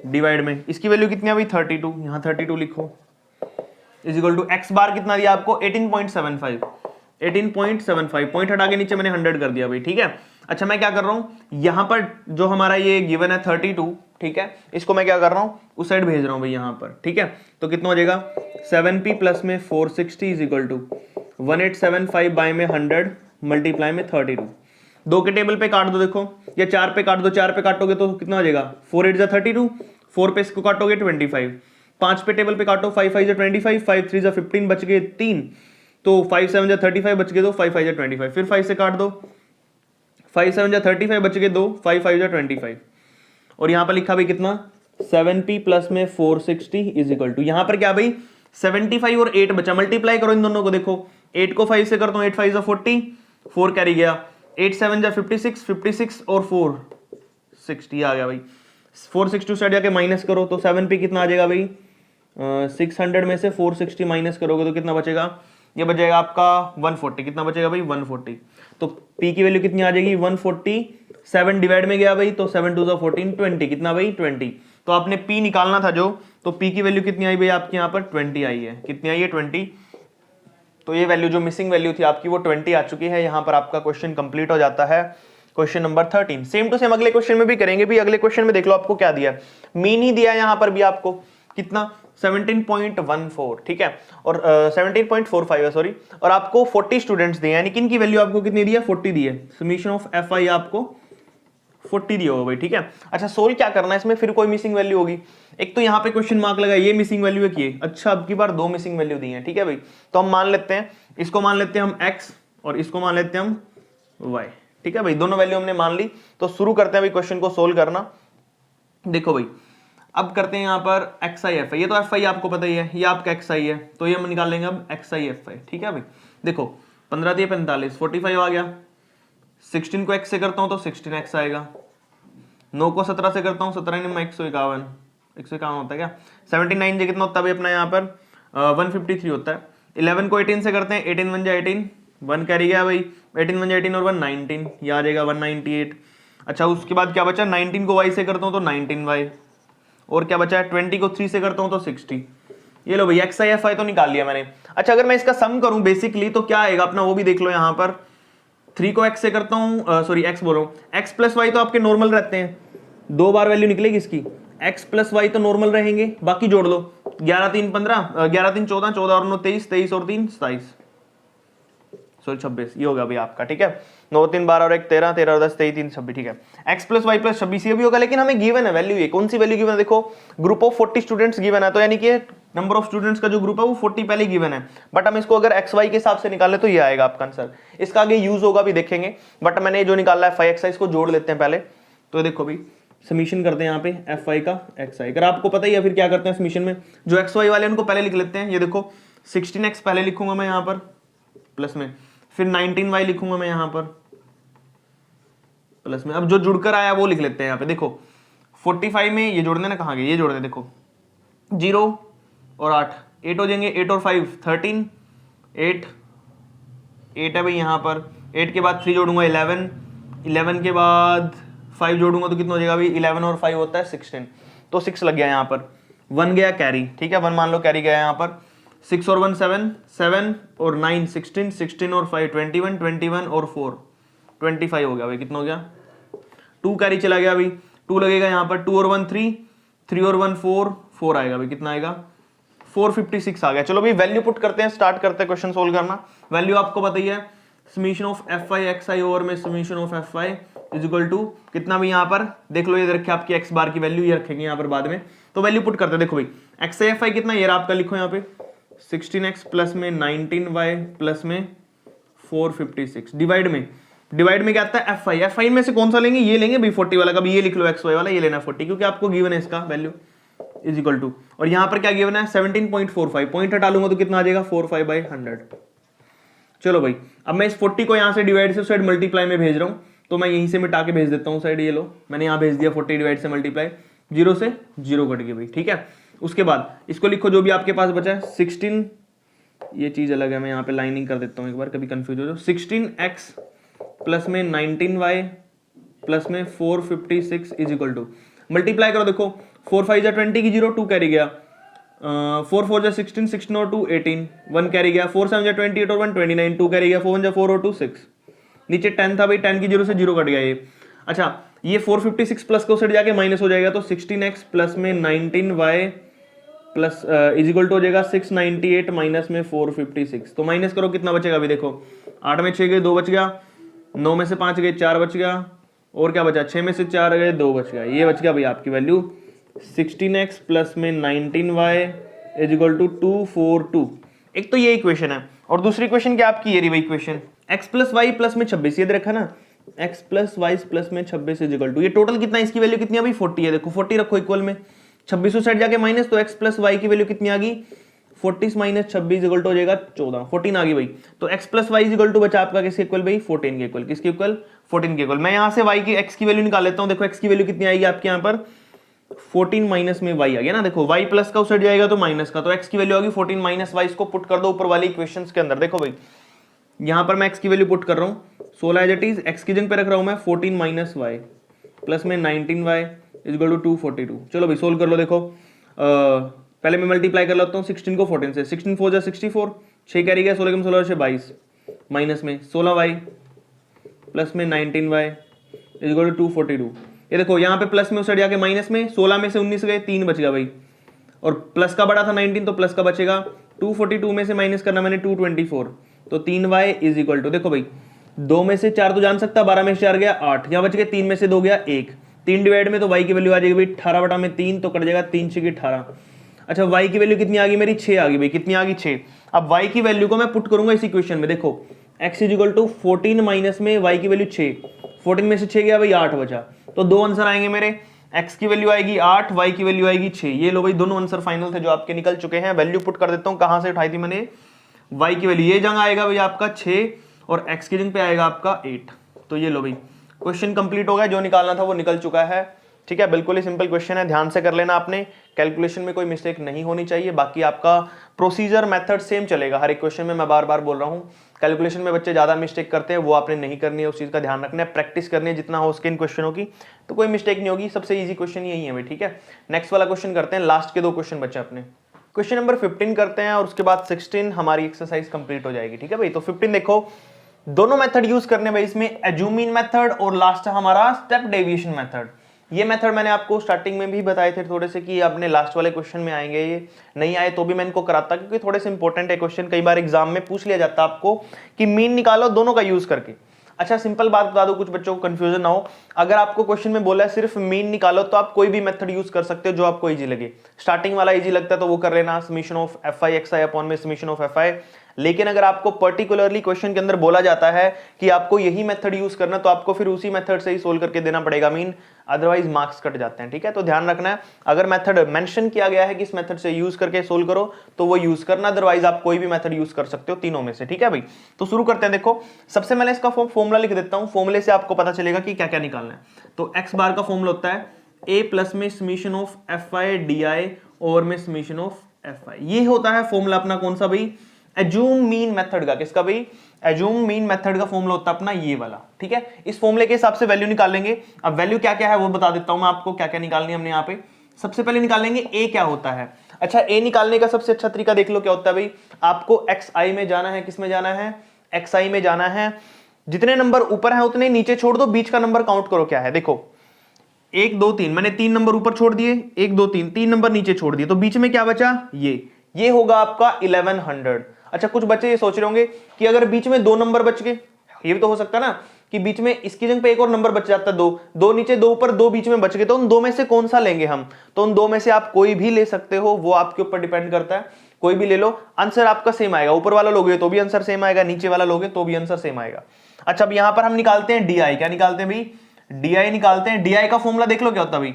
डिवाइड में इसकी वैल्यू कितनी है भाई 32, यहां 32 लिखो, is equal to x bar कितना दिया आपको 18.75, 18.75 पॉइंट हटा के नीचे मैंने 100 कर दिया भाई, ठीक है। अच्छा मैं क्या कर रहा हूं, यहां पर जो हमारा ये गिवन है 32, ठीक है, इसको मैं क्या कर रहा हूं उस साइड भेज रहा हूं भाई यहां पर, ठीक है। तो कितना हो जाएगा 7p प्लस में 460 इज इक्वल टू 1875 बाय में 100 मल्टीप्लाई में 32। 2 के टेबल पे काट दो देखो, या 4 पे काट दो, 4 पे काटोगे तो कितना हो जाएगा 4 8 जा 32, 4 पे इसको काटोगे 25, 5 पे टेबल पे काटो 5 5 जा 25, 5 3 जा 15 बच गए 3, तो 5 7 जा 35 बच गए 2, 5 5 जा 25, फिर 5 से काट दो, 5 7 जा 35 बच गए 2, 5 5 जा 25, और यहां पर लिखा भाई कितना 7p प्लस में 460 इज इक्वल टू, यहां पर क्या भाई 75 और 8 बचा, मल्टीप्लाई करो इन दोनों को, देखो 8 को 5 से करता हूं, 8 5 जा 40, 4 कैरी गया, 8 7 जा 56, 56 और 4 60 आ गया भाई, 460 साइड जाके माइनस करो तो 7 पे कितना आ जाएगा भाई 600 में से 460 माइनस करोगे तो कितना बचेगा, ये बचेगा आपका 140, कितना बचेगा भाई 140, तो p की वैल्यू कितनी आ जाएगी 140, 7 डिवाइड में गया भाई तो 7 2 14 20, कितना भाई 20, तो आपने p निकालना था जो, तो p की वैल्यू कितनी आई भाई आपके यहाँ पर 20 आई है, कितनी आई है 20, तो ये वैल्यू जो मिसिंग वैल्यू थी आपकी वो 20 आ चुकी है। यहाँ पर आपका क्वेश्चन कंप्लीट हो जाता है, question number 13। Same to same अगले क्वेश्चन में भी करेंगे भी, अगले क्वेश्चन में देख लो आपको क्या दिया है, मीन ही दिया है यहाँ पर भी आपको कितना 17.14, ठीक है, और 17.45 है सॉरी, और आपको 40 स्टूडेंट्स दिए, यानी कि इनकी वैल्यू आपको कितनी दी है 40 दी है, समीशन ऑफ एफ आई आपको 40 दिया होगा भाई, ठीक है। अच्छा सोल्व क्या करना है इसमें, फिर कोई मिसिंग वैल्यू होगी, एक तो यहाँ पे क्वेश्चन मार्क लगा, ये मिसिंग वैल्यू है कि, अच्छा अब की बार 2 मिसिंग वैल्यू दी है, ठीक है भाई, तो हम मान लेते हैं, इसको मान लेते हैं हम x और इसको मान लेते हैं हम y, ठीक है भाई, दोनों वैल्यू हमने मान ली, तो शुरू करते हैं भाई क्वेश्चन को सोल्व करना। देखो भाई अब करते हैं यहाँ पर एक्स आई एफ आई, ये तो एफ आई आपको पता ही है, ये आपका एक्स आई है, तो ये हम निकाल लेंगे अब एक्स आई एफ आई, ठीक है भाई। देखो 15 दिए 45, 45 आ गया, 16 को x से करता हूं तो 16x आएगा, 9 को 17 से करता हूं 17 में 151, 151 होता है क्या, 79 से कितना होता है भाई अपना यहाँ पर 153 होता है, 11 को 18 से करते हैं, 18 1 जा 18, 1 कैरी गया भाई, 18 1 जा 18 और 1 19, ये आ जाएगा 198। अच्छा उसके बाद क्या बचा, 19 को y से करता हूं तो 19y, और क्या बचा है 20 को 3 से करता हूं तो 60, ये लो भाई एक्स आई एफ आई तो निकाल लिया मैंने। अच्छा अगर मैं इसका सम करूं बेसिकली तो क्या आएगा अपना, वो भी देख लो यहाँ पर, 3 को x से करता हूं, सॉरी x बोल रहा हूं, x प्लस वाई तो आपके नॉर्मल रहते हैं, 2 बार वैल्यू निकलेगी इसकी, x प्लस वाई तो नॉर्मल रहेंगे, बाकी जोड़ लो, 11 3 15, 11 3 14, 14 और 9 23, 23 और 3 27, सॉरी 26, ये होगा भाई आपका, ठीक है, 9 3 12 और 1 13, 13 और 10 23 3 26, ठीक है, x प्लस वाई प्लस 26 ये भी होगा, लेकिन हमें गिवन है वैल्यू, ये कौन सी वैल्यू गिवन है, देखो ग्रुप ऑफ 40 स्टूडेंट्स गिवन है, तो यानी कि नंबर ऑफ स्टूडेंट्स का जो ग्रुप है वो 40 पहले गिवन है, बट हम इसको अगर एक्स वाई के हिसाब से निकाले तो ये आएगा आपका आंसर, इसका आगे यूज होगा भी देखेंगे, बट मैंने जो निकाला है 5x इसको जोड़ लेते हैं पहले, तो देखो भाई समीशन करते हैं यहाँ पे एफ आई का एक्स आई, अगर आपको पता ही है फिर क्या करते हैं समीशन में, जो एक्स वाई वाले उनको पहले लिख लेते हैं, ये देखो 16x पहले लिखूंगा मैं यहाँ पर प्लस में, फिर 19y लिखूंगा मैं यहाँ पर प्लस में, अब जो जुड़कर आया वो लिख लेते हैं यहाँ पे, देखो 45 में ये जोड़ने ना कहाँ गए, ये जोड़ने, देखो 0 और 8 हो जाएंगे, 8 और 5 13, 8 है भाई यहाँ पर, 8 के बाद 3 जोड़ूंगा 11, 11 के बाद 5 जोड़ूंगा तो कितना हो जाएगा भाई, 11 और 5 होता है 16, तो 6 लग गया यहाँ पर, 1 गया कैरी, ठीक है 1 मान लो कैरी गया यहाँ पर, 6 और 1 7, 7 और 9 16, 16 और 5 21, 21 और 4 25 हो गया भाई, कितना हो गया 2 कैरी चला गया भाई, 2 लगेगा यहाँ पर, 2 और 1 3, 3 और 1 4, 4 आएगा भाई, कितना आएगा 456 आ गया। चलो भाई वैल्यू पुट करते हैं, स्टार्ट करते हैं क्वेश्चन सोल्व करना। वैल्यू आपको पता ही है, summation of f i x i over में summation of f i is equal to कितना भी, यहाँ पर देख लो ये रखे आपकी एक्स बार की वैल्यू, ये रखेंगे यहाँ पर बाद में, तो वैल्यू पुट करते हैं। देखो भाई एक्स आई एफ आई कितना, ये आपका लिखो यहाँ पे 16x प्लस में 19y प्लस में 456, डिवाइड में क्या आता है एफ आई, एफ आई में से कौन सा लेंगे, ये लेंगे भाई 40 वाला, कभी ये लिख लो एक्स वाई वाला, ये लेना 40 क्योंकि आपको गिवन है इसका वैल्यू इज इक्वल टू, और यहां पर क्या गिवन है 17.45, पॉइंट हटा लूंगा तो कितना आ जाएगा 45/100। चलो भाई अब मैं इस 40 को यहां से डिवाइड से साइड मल्टीप्लाई में भेज रहा हूं, तो मैं यहीं से मिटा के भेज देता हूं साइड, ये लो मैंने यहां भेज दिया 40 डिवाइड से मल्टीप्लाई, 0 से 0 कट गई भाई, ठीक है। उसके बाद इसको लिखो जो भी आपके पास बचा है 16, ये चीज अलग है, मैं यहाँ पे लाइनिंग कर देता हूँ एक बार, कभी कंफ्यूज हो जाओ, 16x प्लस में 19y प्लस में 456 इज इक्वल टू, मल्टीप्लाई करो, देखो 4 5 जा 20 की 0, 2 कैरी गया, 4 4 जा 16, 16 और 2 18, 1 कैरी गया, 4 7 जा 28 और 1 29, 2 कैरी गया, 4 1 जा 4 और 2 6, नीचे 10 था भाई, 10 की 0 से 0 कट गया ये। अच्छा ये 456 प्लस को सेट जाके माइनस हो जाएगा, तो 16x प्लस में 19y plus is equal to हो जाएगा 698 माइनस में 456। तो माइनस करो कितना बचेगा अभी देखो, 8 में 6 गए 2 बच गया, 9 में से 5 गए 4 बच गया, और क्या बचा 6 में से 4 गए 2 बच गया। ये बच गया भाई आपकी वैल्यू 16x प्लस में 19y इज इक्वल टू 242। एक तो ये इक्वेशन है, और दूसरी इक्वेशन क्या आपकी ये रही भाई equation x plus y plus में 26, ये रखा ना x प्लस वाई प्लस में 26 इज इक्वल टू, ये टोटल कितना इसकी वैल्यू कितनी अभी 40 है। देखो 40 रखो इक्वल में, 26 साइड जाके माइनस, तो x प्लस वाई की वैल्यू कितनी आ गई 40 माइनस 26 इक्वल टू हो जाएगा 14, 14 आ गई भाई। तो x plus y equal to बचा आपका किसके इक्वल भाई 14 के इक्वल, किसके इक्वल 14 के इक्वल। मैं यहाँ से y की x की वैल्यू निकाल लेता हूँ। देखो x की वैल्यू कितनी आएगी आपके यहाँ पर 14 माइनस में y आ गया ना, देखो y प्लस का उस साइड जाएगा तो माइनस का, तो x की वैल्यू होगी 14 माइनस y, इसको पुट कर दो ऊपर वाली इक्वेशंस के अंदर। देखो भाई यहाँ पर मैं x की वैल्यू पुट कर रहा हूँ 16 एज इट इज, x की जगह पे रख रहा हूँ मैं 14 माइनस y प्लस में 19y इज इक्वल टू 242। चलो भाई सोल्व कर लो। देखो पहले मैं मल्टीप्लाई कर लेता हूँ 16 को 14 से, 16 4 जा 64, 6 कैरी गया 16 कम 16 से 22 माइनस में 16y प्लस में 19y इज इक्वल टू 242। ये देखो यहाँ पे प्लस में उस साइड जाके माइनस में 16 में से 19 गए 3 बच गया भाई, और प्लस का बड़ा था 19 तो प्लस का बचेगा 242 में से माइनस करना मैंने 224, तो 3y इज इक्वल टू देखो भाई 2 में से 4 तो जान सकता, 12 में से 4 गया 8, यहाँ बच गए 3 में से 2 गया 1, 3 डिवाइड में तो y की वैल्यू आ जाएगी भाई 18 बटा में 3, तो कट जाएगा 3 6 18। अच्छा y की वैल्यू कितनी आ गई मेरी 6 आ गई भाई, कितनी आ गई 6। अब y की वैल्यू को मैं पुट करूंगा इस इक्वेशन में। देखो x is equal to 14 minus में y की वैल्यू 6, 14 में से 6 गया भाई 8 बचा, तो दो आंसर आएंगे मेरे, x की वैल्यू आएगी 8, y की वैल्यू आएगी 6। ये लो भाई दोनों आंसर फाइनल थे जो आपके निकल चुके हैं। वैल्यू पुट कर देता हूं, कहां से उठाई थी मैंने y की वैल्यू, ये जगह आएगा भाई आपका 6 और x की जगह पे आएगा आपका 8। तो ये लो भाई क्वेश्चन कंप्लीट हो गया, जो निकालना था वो निकल चुका है। ठीक है, बिल्कुल ही सिंपल क्वेश्चन है, ध्यान से कर लेना आपने, कैलकुलेशन में कोई मिस्टेक नहीं होनी चाहिए। बाकी आपका प्रोसीजर मेथड सेम चलेगा हर एक क्वेश्चन में, मैं बार बार बोल रहा हूँ। कैलकुलेशन में बच्चे ज्यादा मिस्टेक करते हैं, वो आपने नहीं करनी है, उस चीज का ध्यान रखना है, प्रैक्टिस करनी है जितना हो उसके इन क्वेश्चनों की, तो कोई मिस्टेक नहीं होगी। सबसे ईजी क्वेश्चन यही है भाई। ठीक है, नेक्स्ट वाला क्वेश्चन करते हैं, लास्ट के 2 क्वेश्चन बचे अपने। क्वेश्चन नंबर 15 करते हैं और उसके बाद 16 हमारी एक्सरसाइज कंप्लीट हो जाएगी। ठीक है भाई, तो 15 देखो, दोनों मेथड यूज करने भाई इसमें, एज्यूम मीन मेथड और लास्ट हमारा स्टेप डेविएशन मेथड। ये मेथड मैंने आपको स्टार्टिंग में भी बताए थे थोड़े से कि अपने लास्ट वाले क्वेश्चन में आएंगे, ये नहीं आए तो भी मैं इनको कराता क्योंकि थोड़े से इंपॉर्टेंट है क्वेश्चन, कई बार एग्जाम में पूछ लिया जाता आपको कि मीन निकालो दोनों का यूज करके। अच्छा सिंपल बात बता दो, कुछ बच्चों को कंफ्यूजन ना हो, अगर आपको क्वेश्चन में बोला है सिर्फ मीन निकालो तो आप कोई भी मेथड यूज कर सकते हो जो आपको इजी लगे। स्टार्टिंग वाला इजी लगता है तो वो कर लेना, summation of f i x I upon में समीशन ऑफ एफ आई। लेकिन अगर आपको पर्टिकुलरली क्वेश्चन के अंदर बोला जाता है कि आपको यही मेथड यूज करना, तो आपको फिर उसी मेथड से ही सोल्व करके देना पड़ेगा मीन, अदरवाइज मार्क्स कट जाते हैं। ठीक है, तो ध्यान रखना है, अगर मेथड मेंशन किया गया है कि इस मेथड से यूज करके सोल्व करो तो वो यूज करना, अदरवाइज आप कोई भी मेथड यूज कर सकते हो तीनों में से। ठीक है भाई, तो शुरू करते हैं। देखो सबसे पहले इसका फॉर्मूला लिख देता हूं, फॉर्मूले से आपको पता चलेगा कि क्या क्या निकालना है। तो एक्स बार का फॉर्मूला होता है ए प्लस में summation of f I D I और में समीशन ऑफ एफ आई। ये होता है फॉर्मूला अपना कौन सा भाई, एज्यूम मीन मेथड का। किसका भाई, एज्यूम मीन मेथड का फॉर्मूला होता है अपना ये वाला। ठीक है, इस फॉर्मूले के हिसाब से वैल्यू निकालेंगे। अब वैल्यू क्या क्या है वो बता देता हूं मैं आपको, क्या क्या निकालनी है हमने यहाँ पे। सबसे पहले निकालेंगे ए क्या होता है। अच्छा ए निकालने का सबसे अच्छा तरीका देख लो क्या होता है भाई, आपको एक्स आई में जाना है, किस में जाना है, एक्स आई में जाना है। जितने नंबर ऊपर है उतने नीचे छोड़ दो, बीच का नंबर काउंट करो क्या है। देखो 1 2 3, मैंने 3 नंबर ऊपर छोड़ दिए, 1 2 3, 3 नंबर नीचे छोड़ दिए, तो बीच में क्या बचा, ये होगा आपका 1100। अच्छा कुछ बच्चे ये सोच रहे होंगे कि अगर बीच में 2 नंबर बच गए, ये भी तो हो सकता है ना कि बीच में इसकी जगह पे एक और नंबर बच जाता है, 2 नीचे 2 ऊपर 2 बीच में बच गए, तो उन 2 में से कौन सा लेंगे हम। तो उन 2 में से आप कोई भी ले सकते हो, वो आपके ऊपर डिपेंड करता है, कोई भी ले लो, आंसर आपका सेम आएगा। ऊपर वाला लोगे तो भी आंसर सेम आएगा, नीचे वाला लोगे तो भी आंसर सेम आएगा। अच्छा अब यहां पर हम निकालते हैं डी आई। क्या निकालते हैं भाई, डी आई निकालते हैं। डी आई का फॉर्मूला देख लो क्या होता है भाई,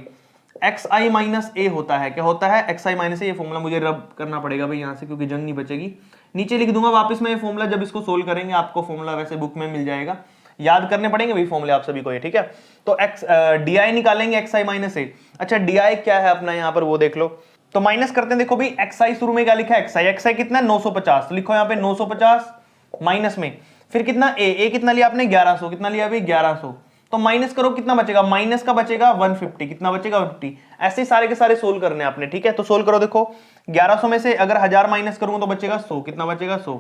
एक्स आई माइनस ए होता है। क्या होता है, एक्स आई माइनस ए। ये फॉर्मूला मुझे रब करना पड़ेगा भाई यहाँ से क्योंकि जंग नहीं बचेगी, नीचे लिख दूंगा वापस में ये फॉर्मूला, जब इसको सोल्व करेंगे आपको फॉर्मूला वैसे बुक में मिल जाएगा, याद करने पड़ेंगे भाई फॉर्मूले आप सभी को ये। ठीक है, तो एक्स डी आई निकालेंगे एक्स आई माइनस ए। अच्छा डी आई क्या है अपना यहाँ पर वो देख लो, तो माइनस करते हैं। देखो भाई एक्स आई शुरू में क्या लिखा है, एक्स आई कितना 950, लिखो यहाँ पे 950 माइनस में फिर कितना ए कितना लिया आपने 1100, कितना लिया भाई 1100, तो माइनस करो कितना बचेगा, माइनस का बचेगा 150, कितना बचेगा 150। ऐसे सारे के सारे सोल्व करने आपने। ठीक है, तो सोल्व करो। देखो 1100 में से अगर 1000 माइनस करूंगा तो बचेगा 100, कितना बचेगा 100।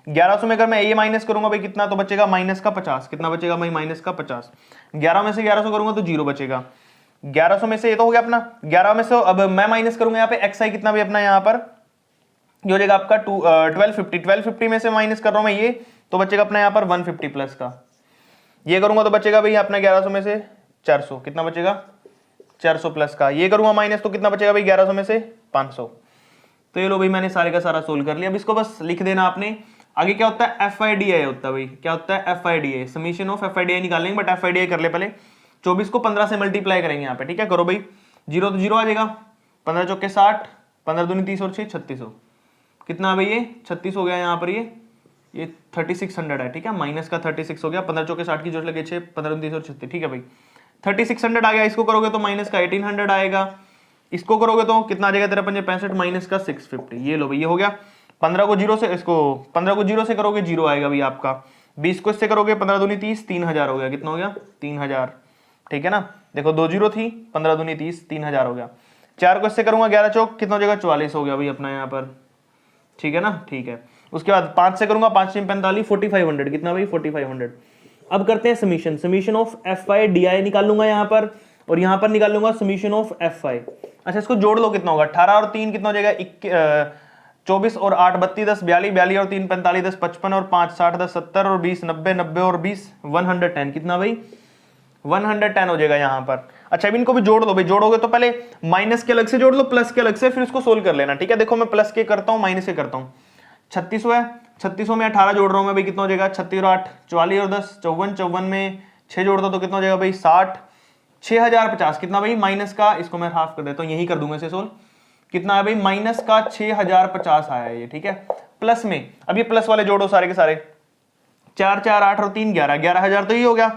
1100 में अगर मैं ये माइनस करूंगा भाई कितना, तो बचेगा माइनस का 50, कितना बचेगा भाई माइनस का 50। 11 में से 1100 करूंगा तो 0 बचेगा, 1100 में से ये तो हो गया अपना 11 में से, अब मैं माइनस करूंगा यहाँ पे xi कितना भी अपना यहाँ पर ये हो जाएगा आपका 1250 में से माइनस कर रहा हूं मैं ये, तो बचेगा अपना यहाँ पर 150 प्लस का, ये करूंगा तो बचेगा भाई अपना 1100 में से 400, कितना बचेगा 400 प्लस का, ये करूंगा माइनस तो कितना बचेगा भाई 1100 में से 500। तो ये लो भाई मैंने सारे का सारा सोल्व कर लिया। अब इसको बस लिख देना आपने। आगे क्या होता है FIDI होता है भाई, क्या होता है FIDI, समीशन ऑफ FIDI निकालेंगे, बट FIDI कर ले पहले। 24 को 15 से मल्टीप्लाई करेंगे यहाँ पे, ठीक है, करो भाई, 0 तो 0 आ जाएगा, 15 चौके 60, 15 दूनी 30 और 6 3600, कितना भाई ये 36 हो गया यहाँ पर, ये 3600 है, ठीक है, माइनस का 36 हो गया, 15 चौके 60 की जोड़ लगे 6, 15 30 और 36, ठीक है भाई 3600 आ गया। इसको करोगे तो माइनस का 1800 आएगा, इसको करोगे तो कितना आ जाएगा तेरा 65 माइनस का 650, ये लो भाई ये हो गया। 15 को 0 से, इसको 15 को 0 से करोगे 0 आएगा भाई आपका, 20 को इससे करोगे 15 दूनी 30, 3000 हो गया, कितना हो गया 3000, ठीक है ना, देखो 2 0 थी, 15 दूनी 30, 3000 हो गया। 4 को इससे करूंगा 11 चौक कितना हो जाएगा 44 हो गया भाई अपना यहाँ पर, ठीक है ना, ठीक है। उसके बाद 5 से करूंगा 5 3 45, 4500, कितना भाई 4500। अब करते हैं समीशन, समीशन ऑफ FIDI निकाल लूंगा यहाँ पर, और यहाँ पर निकाल लूंगा समीशन ऑफ FI। अच्छा इसको जोड़ लो, कितना होगा 18 और 3 कितना हो जाएगा 24 और 8 32 10 42, 42 और 3 45 10 55 और 5 60 10 70 और 20 90 90 और 20 110, कितना भाई 110 हो जाएगा यहाँ पर। अच्छा अब इनको भी जोड़ लो भाई, जोड़ोगे तो पहले माइनस के अलग से जोड़ लो, प्लस के अलग से, फिर इसको सोल्व कर लेना, ठीक है। देखो मैं प्लस के करता हूँ, माइनस के करता हूँ। 3600 है, 3600 में 18 जोड़ रहा हूँ मैं भाई, कितना हो जाएगा 36 और 8 44 और 10 54, 54 में 6 जोड़ दो तो कितना हो जाएगा भाई 60, 6050, कितना भाई माइनस का, इसको मैं हाफ कर देता हूँ, यही कर दूंगा इसे सोल्व, कितना है भाई माइनस का 6050 आया ये, ठीक है। प्लस में अब ये प्लस वाले जोड़ो सारे के सारे, 4 4 8 और 3 11, 11000 तो ये हो गया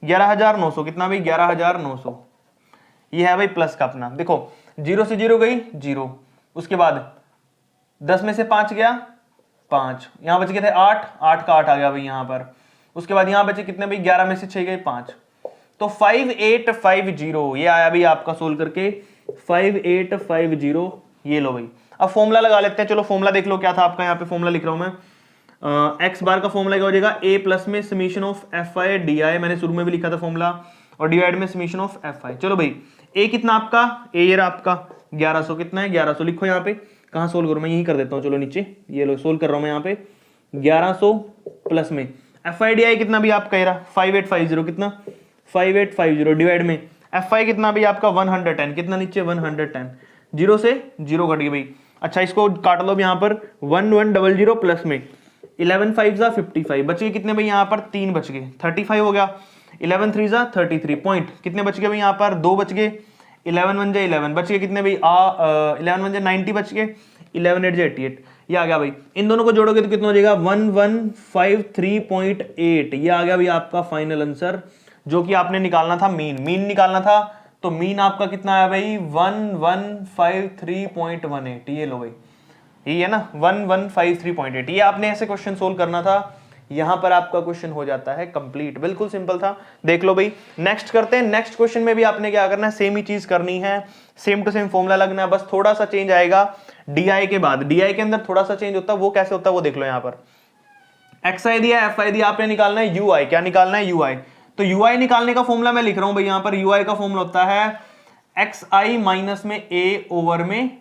11900, कितना भाई 11900, ये है भाई प्लस का अपना। देखो 0 से 0 गई 0, उसके बाद 10 में से 5 गया 5, यहां बच गए थे 8, 8 का 8 आ गया भाई यहां पर, उसके बाद यहां बचे कितने भाई 11 में से 6 गए 5, तो 5850 ये आया भाई आपका सोल्व करके 5850, ये लो भाई। अब फॉर्मूला लगा लेते हैं, चलो फॉर्मूला देख लो क्या था आपका, यहाँ पे फॉर्मूला लिख रहा हूं मैं, एक्स बार का फॉर्मूला क्या हो जाएगा a प्लस में समीशन ऑफ FIDI, मैंने शुरू में भी लिखा था फॉर्मूला, और डिवाइड में समीशन ऑफ FI। चलो भाई a कितना आपका, a ये रहा आपका 1100, कितना है 1100, लिखो यहाँ पे, कहाँ सोल्व करूँ मैं, यही कर देता हूँ, चलो नीचे ये लो सोल्व कर रहा हूँ मैं यहाँ पे 1100 प्लस में FIDI कितना भी आपका ये रहा 5850, कितना 5850 डिवाइड में FI कितना भी आपका 110, कितना नीचे 110, 0 से 0 कट गई भाई। अच्छा इसको काट लो यहाँ पर 1100 प्लस में 11 5 जा 55, बचे कितने भाई यहाँ पर 3 बच गए 35 हो गया, 11 3 जा 33 पॉइंट, कितने बच गए भाई यहाँ पर 2 बच गए, 11 1 जा 11 बच गए, कितने भाई 11 1 जा 90 बच गए, 11 8 जा 88, ये आ गया भाई। इन दोनों को जोड़ोगे तो कितना हो जाएगा 1153.8, ये आ गया भाई आपका फाइनल आंसर, जो कि आपने निकालना था मीन निकालना था, तो मीन आपका कितना आया भाई 1153.18, ये लो भाई, ये है ना 1153.8, ये आपने ऐसे क्वेश्चन सोल्व करना था, यहां पर आपका क्वेश्चन हो जाता है कंप्लीट, बिल्कुल सिंपल था। देख लो भाई नेक्स्ट करते हैं, नेक्स्ट क्वेश्चन में भी आपने क्या करना है, सेम ही चीज करनी है, सेम टू सेम फॉर्मूला लगना है, बस थोड़ा सा चेंज आएगा DI के बाद, DI के अंदर थोड़ा सा चेंज होता है, वो कैसे होता है वो देख लो। यहाँ पर XI दिया FI दिया, आपने निकालना है UI, क्या निकालना है UI, तो UI निकालने का फॉर्मूला मैं लिख रहा हूं भाई, यहां पर UI का फॉर्मूला होता है XI माइनस में A ओवर में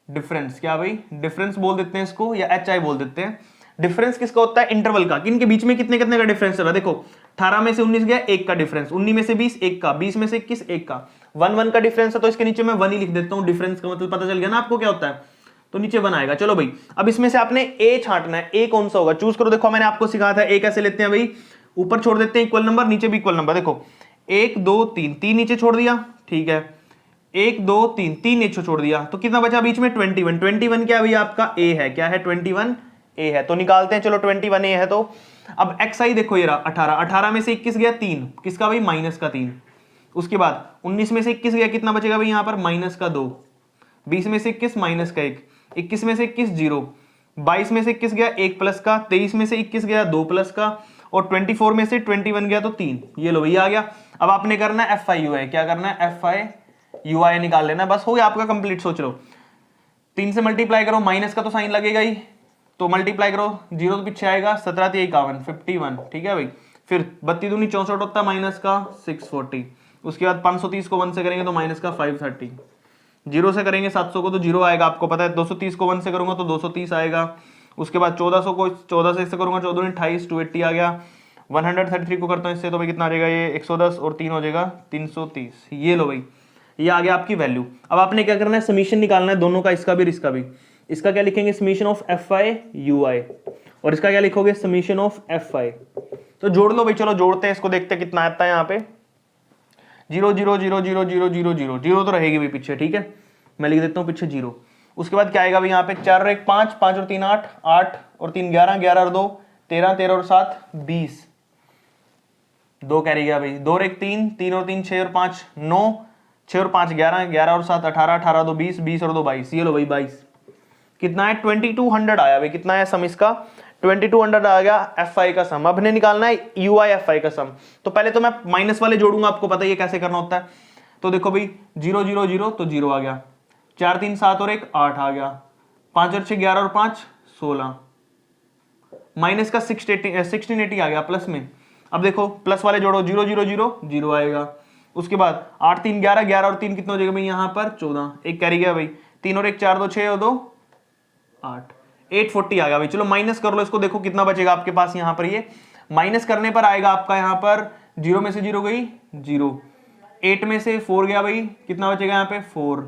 डिफरेंस, क्या भाई डिफरेंस बोल देते हैं इसको, या HI बोल देते हैं। डिफरेंस किसका होता है, इंटरवल का, किन के बीच में कितने कितने का डिफरेंस है, देखो 18 में से 19 गया 1 का डिफरेंस, 19 में से 20 1 का, 20 में से 21 1 का, 1 1 का डिफरेंस है, तो इसके नीचे मैं 1 ही लिख देता हूं, डिफरेंस का मतलब पता चल गया ना आपको क्या होता है, तो नीचे 1 आएगा। चलो भाई अब इसमें से आपने A छांटना है, A कौन सा होगा चूज करो, देखो मैंने आपको सिखाया था A कैसे लेते हैं भाई, ऊपर छोड़ देते हैं इक्वल नंबर, नीचे भी इक्वल नंबर, देखो 1 2 3, 3 नीचे छोड़ दिया, ठीक है 1 2 3, 3 नीचे छोड़ दिया, तो कितना बचा बीच में 21, 21 क्या भैया आपका A है, क्या है 21 A है, तो निकालते हैं, चलो 21 A है, तो अब XI देखो ये रहा 18, 18 में से 21 गया 3, किसका भाई माइनस का 3, उसके बाद 19 में से 21 गया, कितना बचेगा भाई यहाँ पर माइनस का 2, 20 में से 21 माइनस का 1, 21 में से 21 0, 22 में से 21 गया 1 प्लस का, 23 में से 21 गया 2 प्लस का, और 24 में से 21 गया तो 3, ये लो भैया आ गया। अब आपने करना है FIUI, क्या करना है FIUI निकाल लेना, बस हो गया आपका कंप्लीट। सोच लो 3 से मल्टीप्लाई करो, माइनस का तो साइन लगेगा ही, तो मल्टीप्लाई करो, 0 तो पीछे आएगा, 17 51 51, ठीक है भाई, फिर 32 दूनी 64 होता है, माइनस का 640, उसके बाद 530 को 1 से करेंगे तो माइनस का 530, 0 से करेंगे 700 को तो 0 आएगा, आपको पता है। 230 को 1 से करूंगा तो 230 आएगा। उसके बाद 1400 को 14 से इससे करूंगा, 14 28, 280 आ गया। 133 को करता हूँ इससे तो भाई कितना आ जाएगा, ये 110 और 3 हो जाएगा 330। ये लो भाई, ये आ गया आपकी वैल्यू। अब आपने क्या करना है, समीशन निकालना है दोनों का, इसका भी इसका भी। इसका क्या लिखेंगे, summation of f i u i, और इसका क्या लिखोगे, समीशन ऑफ एफ आई। तो जोड़ लो भाई, चलो जोड़ते हैं इसको, देखते हैं कितना आता है यहाँ पे। 0 0 0 0 0 0 0 0 तो रहेगी भाई पीछे, ठीक है, मैं लिख देता हूँ पीछे 0। उसके बाद क्या आएगा भाई यहाँ पे, 4 और 1 5, 5 और 3 8, 8 और 3 11, 11 और 2 13, 13 और 7 20, 2 कैरी गया भाई, 2 और 1 3, 3 और 3 6 और 5 9, 6 और 5 11, 11 और 7 18, 18 2 20, 20 और 2 22। ये लो भाई 22, कितना है 2200 आया भाई। कितना है सम इसका, 2200 आ गया एफ आई का सम। अब ने निकालना है यू आई एफ आई का सम। तो पहले तो मैं माइनस वाले जोड़ूंगा, आपको पता है ये कैसे करना होता है। तो देखो भाई 0 0 0 तो 0 आ गया, 4 3 7 और 1 8 आ गया, 5 और 6 11 और 5 16, माइनस का 1680 आ गया प्लस में। अब देखो प्लस वाले जोड़ो, 0 0 0 0 आएगा। उसके बाद 8 3 11, 11 और 3 कितना हो जाएगा भाई यहाँ पर 14, एक कैरी गया भाई, 3 और 1 4 2 6 और 2 8, 840 आ गया भाई। चलो माइनस कर लो इसको, देखो कितना बचेगा आपके पास यहाँ पर। ये माइनस करने पर आएगा आपका यहाँ पर 0 में से 0 गई 0, 8 में से 4 गया भाई, कितना बचेगा यहाँ पे 4।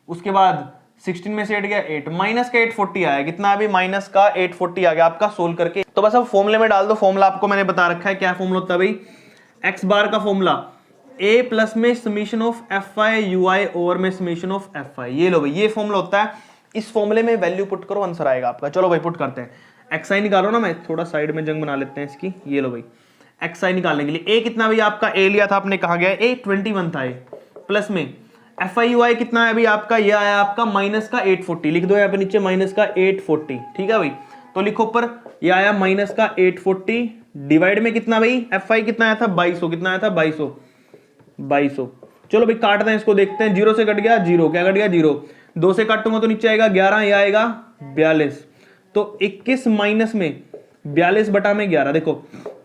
उसके बाद 16 में से 8 गया 8, माइनस का 840 आया, कितना है भाई माइनस का 840 आ गया आपका सोल्व करके। तो बस अब फॉर्मूले में डाल दो, फॉर्मूला आपको मैंने बता रखा है क्या फॉर्मूला होता है भाई, एक्स बार का फॉर्मूला a प्लस में summation of f i u I over में समीशन ऑफ एफ आई। ये लो भाई, ये फॉर्मूला होता है। इस फॉर्मूले में वैल्यू पुट करो, आंसर आएगा आपका। चलो भाई पुट करते हैं, एक्स आई निकालो ना, मैं थोड़ा साइड में जंग बना लेते हैं इसकी। ये लो भाई, एक्स आई निकालने के लिए a कितना भाई आपका, a लिया था आपने, कहा गया a 21 था, प्लस में एफ आई यू आई कितना है अभी आपका, ये आया आपका माइनस का 840, लिख दो यहाँ पे नीचे माइनस का 840, ठीक है भाई। तो लिखो ऊपर, ये आया माइनस का 840, डिवाइड में कितना भाई एफ आई कितना आया था 2200, कितना आया था 2200। चलो भाई काटते हैं इसको, देखते हैं। 0 से कट गया 0, क्या कट गया 0, 2 से काटूंगा तो नीचे आएगा 11, ये आएगा 42। तो 21 माइनस में 42 बटा में 11, देखो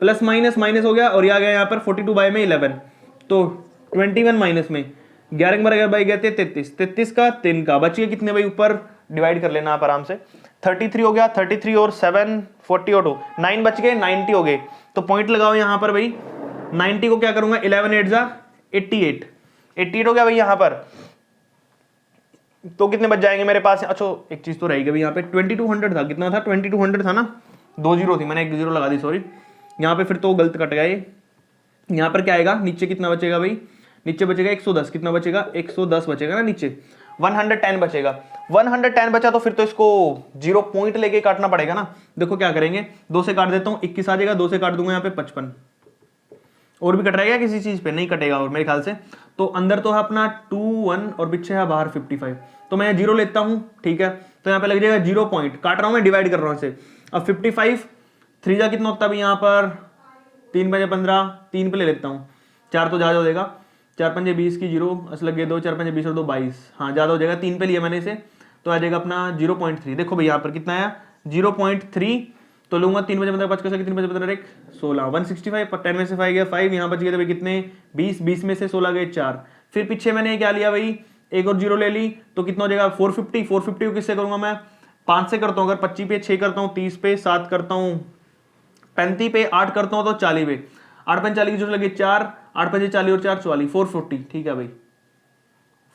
प्लस माइनस माइनस हो गया, और ये आ गया यहाँ पर 42 बाय में 11, तो 21 माइनस में 11 के बराबर बाई गए थे 33, 33 का 3 का बच गया कितने भाई, ऊपर डिवाइड कर लेना आप आराम से। 33 हो गया, 33 और 7 40 और 2 9 बच गए, 90 हो गए। तो पॉइंट लगाओ यहाँ पर भाई, 90 को क्या करूंगा, 11 8 जा 88, 88 हो गया भाई यहाँ पर। तो कितने बच जाएंगे मेरे पास, अच्छा एक चीज तो रहेगी भाई यहाँ पे 2200 था, कितना था 2200 था ना, 2 0 थी, मैंने 1 0 लगा दी सॉरी यहाँ पे, फिर तो गलत कट गया ये। यहाँ पर क्या आएगा, नीचे कितना बचेगा भाई, नीचे बचेगा 110, कितना बचेगा 110 बचेगा ना, नीचे 110 बचेगा। 110 बचा तो फिर तो इसको 0 पॉइंट लेके काटना पड़ेगा ना। देखो क्या करेंगे, 2 से काट देता हूँ 21 आ जाएगा, 2 से काट दूंगा यहाँ पे 55, और भी कट रहेगा किसी चीज पे, नहीं कटेगा और मेरे ख्याल से। तो अंदर तो है अपना 2 1 और पीछे है बाहर 55, तो मैं 0 लेता हूँ, ठीक है। तो यहाँ पे लग जाएगा 0 पॉइंट, काट रहा हूँ मैं, डिवाइड कर रहा हूँ इसे। अब 55 3 जा कितना होता है यहाँ पर, 3 5 15, 3 पे ले लेता हूँ, 4 तो ज्यादा हो जाएगा, 4 5 20 की 0 असल लगे 2, 4 5 20 और 2 22, हाँ ज्यादा हो जाएगा, 3 पे लिया मैंने इसे, तो आ जाएगा अपना 0.3। देखो भाई यहाँ पर कितना आया 0.3, तो लूंगा 3 बजे 15 5 का 3 बजे 15 1 16, 165, 10 में से 5 गया 5, यहाँ बच गए थे भाई कितने 20, 20 में से 16 गए 4, फिर पीछे मैंने क्या लिया भाई, एक और 0 ले ली, तो कितना हो जाएगा 450। 450 को किससे करूंगा मैं, 5 से करता हूँ, अगर 25 पे 6 करता हूँ, 30 पे 7 करता हूँ, 35 पे 8 करता हूँ, तो 40 पे 8 5 40 की जरूरत लगे 4, 8 5 40 और 4 44, 440, ठीक है भाई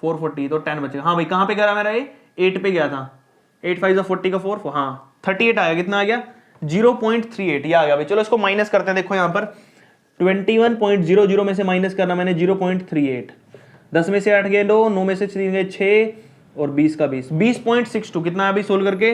440, तो 10 बचेगा। हाँ भाई कहाँ पे करा मेरा ये, 8 पे गया था, 8 5 40 का 4, हाँ 38 आया, कितना आ गया 0.38, ये आ गया भाई। चलो इसको माइनस करते हैं, देखो यहाँ पर 21.00 में से माइनस करना मैंने 0.38, 10 में से 8 गए 2, 9 में से 3 गए 6 और 20 का 20, 20.62 कितना है अभी सोल्व करके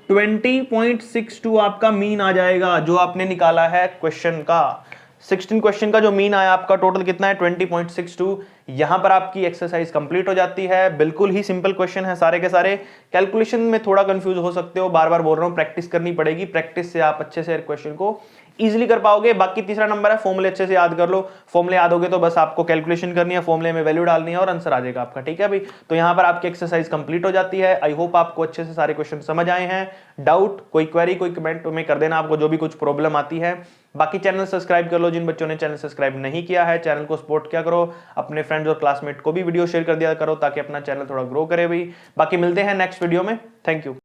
20.62 आपका मीन आ जाएगा जो आपने निकाला है क्वेश्चन का। 16 क्वेश्चन का जो मीन आया आपका टोटल कितना है 20.62। यहां पर आपकी एक्सरसाइज कंप्लीट हो जाती है। बिल्कुल ही सिंपल क्वेश्चन है सारे के सारे। कैलकुलेशन में थोड़ा कंफ्यूज हो सकते हो, बार बार बोल रहा हूं प्रैक्टिस करनी पड़ेगी, प्रैक्टिस से आप अच्छे से क्वेश्चन को इजीली कर पाओगे। बाकी तीसरा नंबर है फॉर्मूले अच्छे से याद कर लो, फॉर्मूले याद होगे तो बस आपको कैलकुलेशन करनी है, फॉर्मूले में वैल्यू डालनी है और आंसर आ जाएगा आपका, ठीक है भाई। तो यहां पर आपकी एक्सरसाइज कंप्लीट हो जाती है। आई होप आपको अच्छे से सारे क्वेश्चन समझ आए हैं। डाउट, कोई क्वेरी, कोई कमेंट में कर देना आपको जो भी कुछ प्रॉब्लम आती है। बाकी चैनल सब्सक्राइब कर लो, जिन बच्चों ने चैनल सब्सक्राइब नहीं किया है चैनल को सपोर्ट किया करो, अपने फ्रेंड्स और क्लासमेट को भी वीडियो शेयर कर दिया करो ताकि अपना चैनल थोड़ा ग्रो करे भाई। बाकी मिलते हैं नेक्स्ट वीडियो में, थैंक यू।